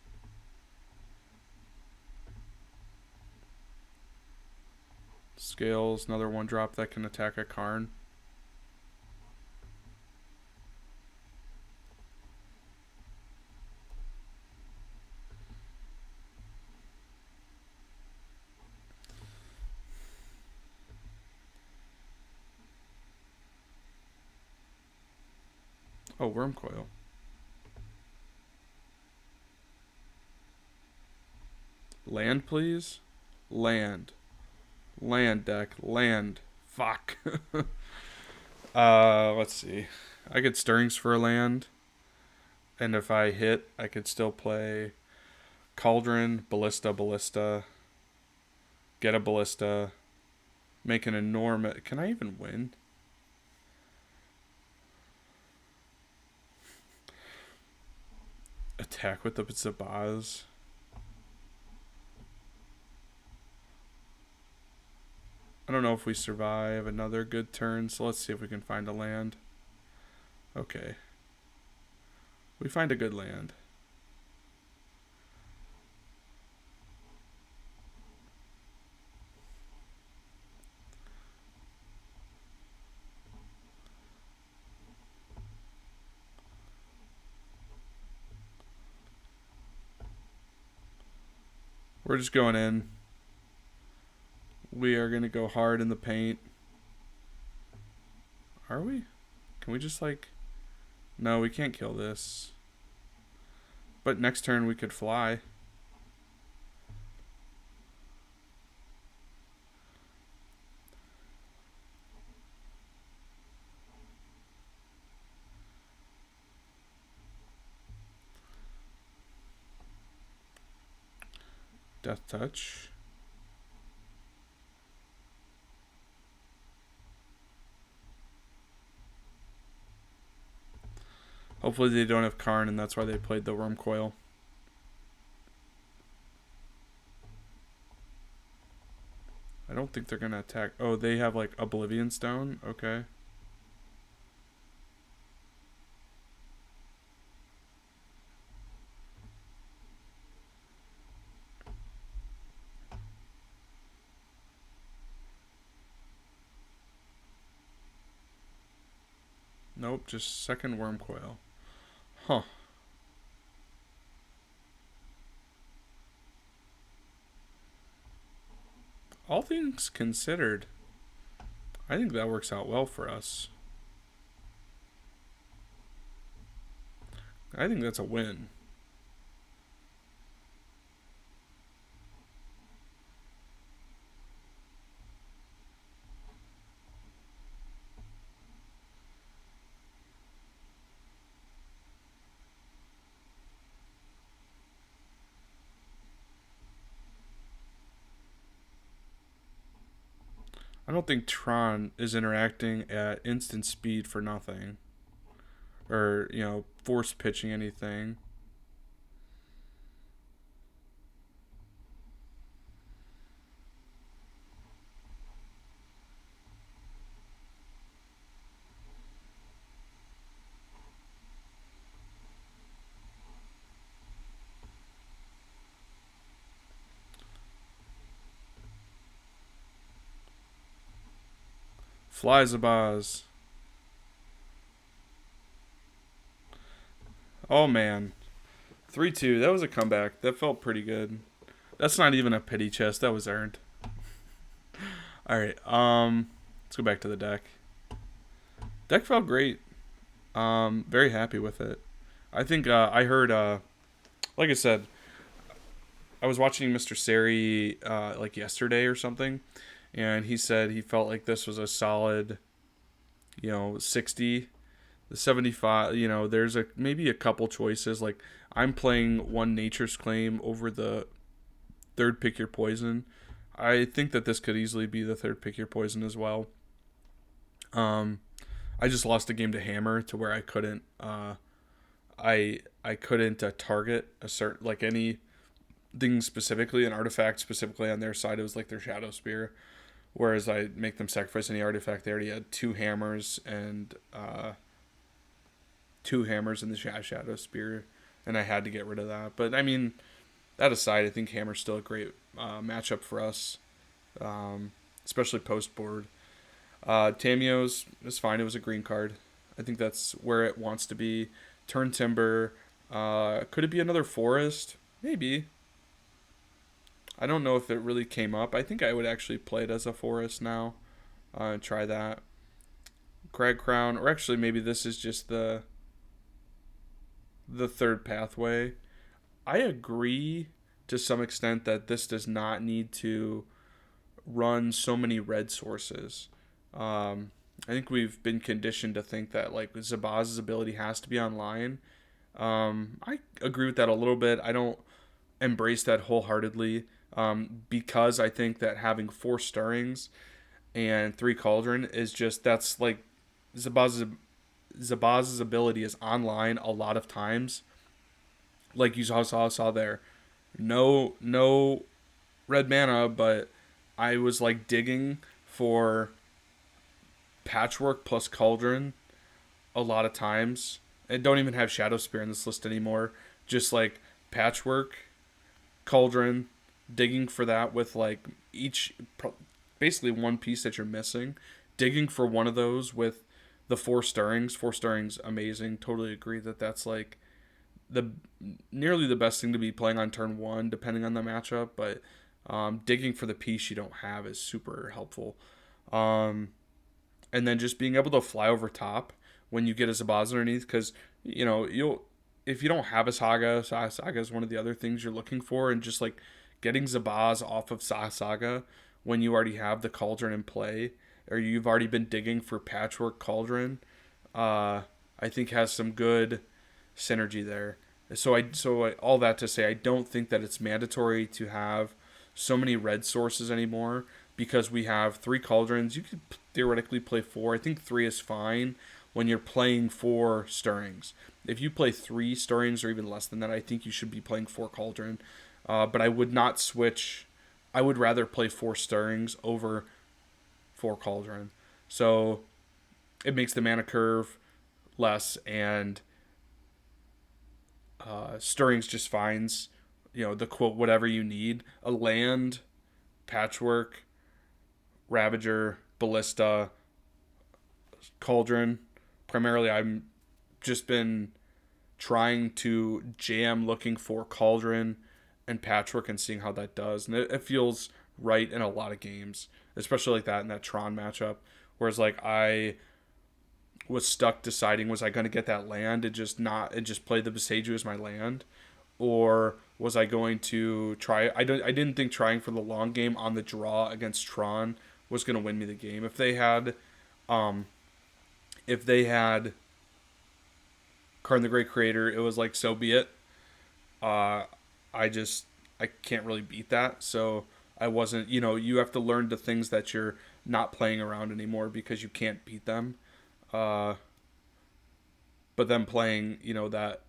Scales, another 1-drop that can attack a Karn. Oh, Wormcoil. Land, please? Land. Land deck. Land. Fuck. Let's see. I get Stirrings for a land. And if I hit, I could still play Cauldron, Ballista, get a Ballista, make an enormous... Can I even win? Attack with the Zabaz. I don't know if we survive another good turn, so let's see if we can find a land. Okay. We find a good land. We're just going in. We are going to go hard in the paint. Are we? Can we just like... No, we can't kill this. But next turn we could fly. Death touch. Hopefully they don't have Karn, and that's why they played the Wurmcoil. I don't think they're going to attack. Oh, they have like Oblivion Stone? Okay. Nope, just second Wurmcoil. Huh. All things considered, I think that works out well for us. I think that's a win. I don't think Tron is interacting at instant speed for nothing. Or, force pitching anything. Fly Zabaz. Oh man. 3-2. That was a comeback. That felt pretty good. That's not even a pity chest. That was earned. Alright, let's go back to the deck. Deck felt great. Very happy with it. I think I heard like I said, I was watching Mr. Seri like yesterday or something, and he said he felt like this was a solid 60. The 75, there's maybe a couple choices. Like, I'm playing one Nature's Claim over the third Pick Your Poison. I think that this could easily be the third Pick Your Poison as well. I just lost a game to Hammer to where I couldn't I couldn't target a certain, like, anything specifically, an artifact specifically on their side. It was like their Shadow Spear, whereas I make them sacrifice any artifact. They already had two hammers and in the Shadow Spear, and I had to get rid of that. But I mean, that aside, I think Hammer's still a great matchup for us, especially post board. Tamiyo's is fine. It was a green card. I think that's where it wants to be. Turn Timber. Could it be another Forest? Maybe. I don't know if it really came up. I think I would actually play it as a Forest now. Try that. Crag Crown, or actually maybe this is just the third pathway. I agree to some extent that this does not need to run so many red sources. I think we've been conditioned to think that like Zabaz's ability has to be online. I agree with that a little bit. I don't embrace that wholeheartedly, because I think that having 4 Stirrings and 3 Cauldron is just, that's like Zabaz's ability is online a lot of times. Like you saw there. No red mana, but I was like digging for Patchwork plus Cauldron a lot of times. And don't even have Shadow Spear in this list anymore. Just like Patchwork, Cauldron, digging for that with like basically one piece that you're missing. Digging for one of those with the 4 Stirrings. 4 Stirrings, amazing. Totally agree that that's like the nearly the best thing to be playing on turn 1, depending on the matchup. But digging for the piece you don't have is super helpful. Um, and then just being able to fly over top when you get a Zabaz underneath, because you'll if you don't have a Saga is one of the other things you're looking for, and just like getting Zabaz off of Saga when you already have the Cauldron in play, or you've already been digging for Patchwork Cauldron, I think has some good synergy there. All that to say, I don't think that it's mandatory to have so many red sources anymore, because we have 3 Cauldrons. You could theoretically play 4. I think 3 is fine when you're playing 4 Stirrings. If you play 3 Stirrings or even less than that, I think you should be playing 4 Cauldron. But I would not switch. I would rather play 4 Stirrings over 4 Cauldron. So it makes the mana curve less, and Stirrings just finds, the quote, whatever you need. A land, Patchwork, Ravager, Ballista, Cauldron. Primarily, I'm just been trying to jam looking for Cauldron and Patchwork and seeing how that does. And it feels right in a lot of games, especially like that in that Tron matchup. Whereas like I was stuck deciding, was I going to get that land and just play the Boseiju as my land, or was I going to try? I didn't think trying for the long game on the draw against Tron was going to win me the game. If they had Karn the Great Creator, it was like, so be it. I can't really beat that. So I wasn't, you have to learn the things that you're not playing around anymore because you can't beat them. But then playing, that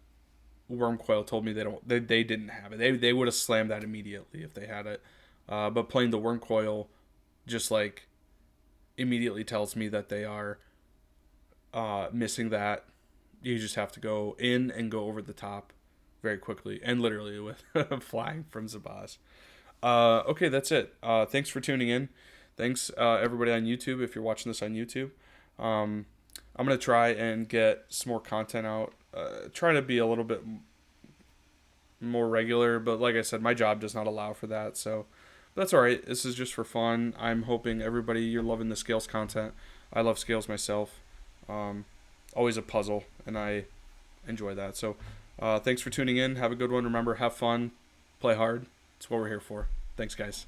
Wurmcoil told me they didn't have it. They would have slammed that immediately if they had it. But playing the Wurmcoil just like immediately tells me that they are missing that. You just have to go in and go over the top very quickly, and literally with flying from Zabaz. Okay, that's it. Thanks for tuning in. Thanks everybody on YouTube if you're watching this on YouTube. I'm going to try and get some more content out. Try to be a little bit more regular, but like I said, my job does not allow for that, so that's all right. This is just for fun. I'm hoping everybody, you're loving the Scales content. I love Scales myself. Always a puzzle, and I enjoy that. So thanks for tuning in. Have a good one. Remember, have fun, play hard. It's what we're here for. Thanks, guys.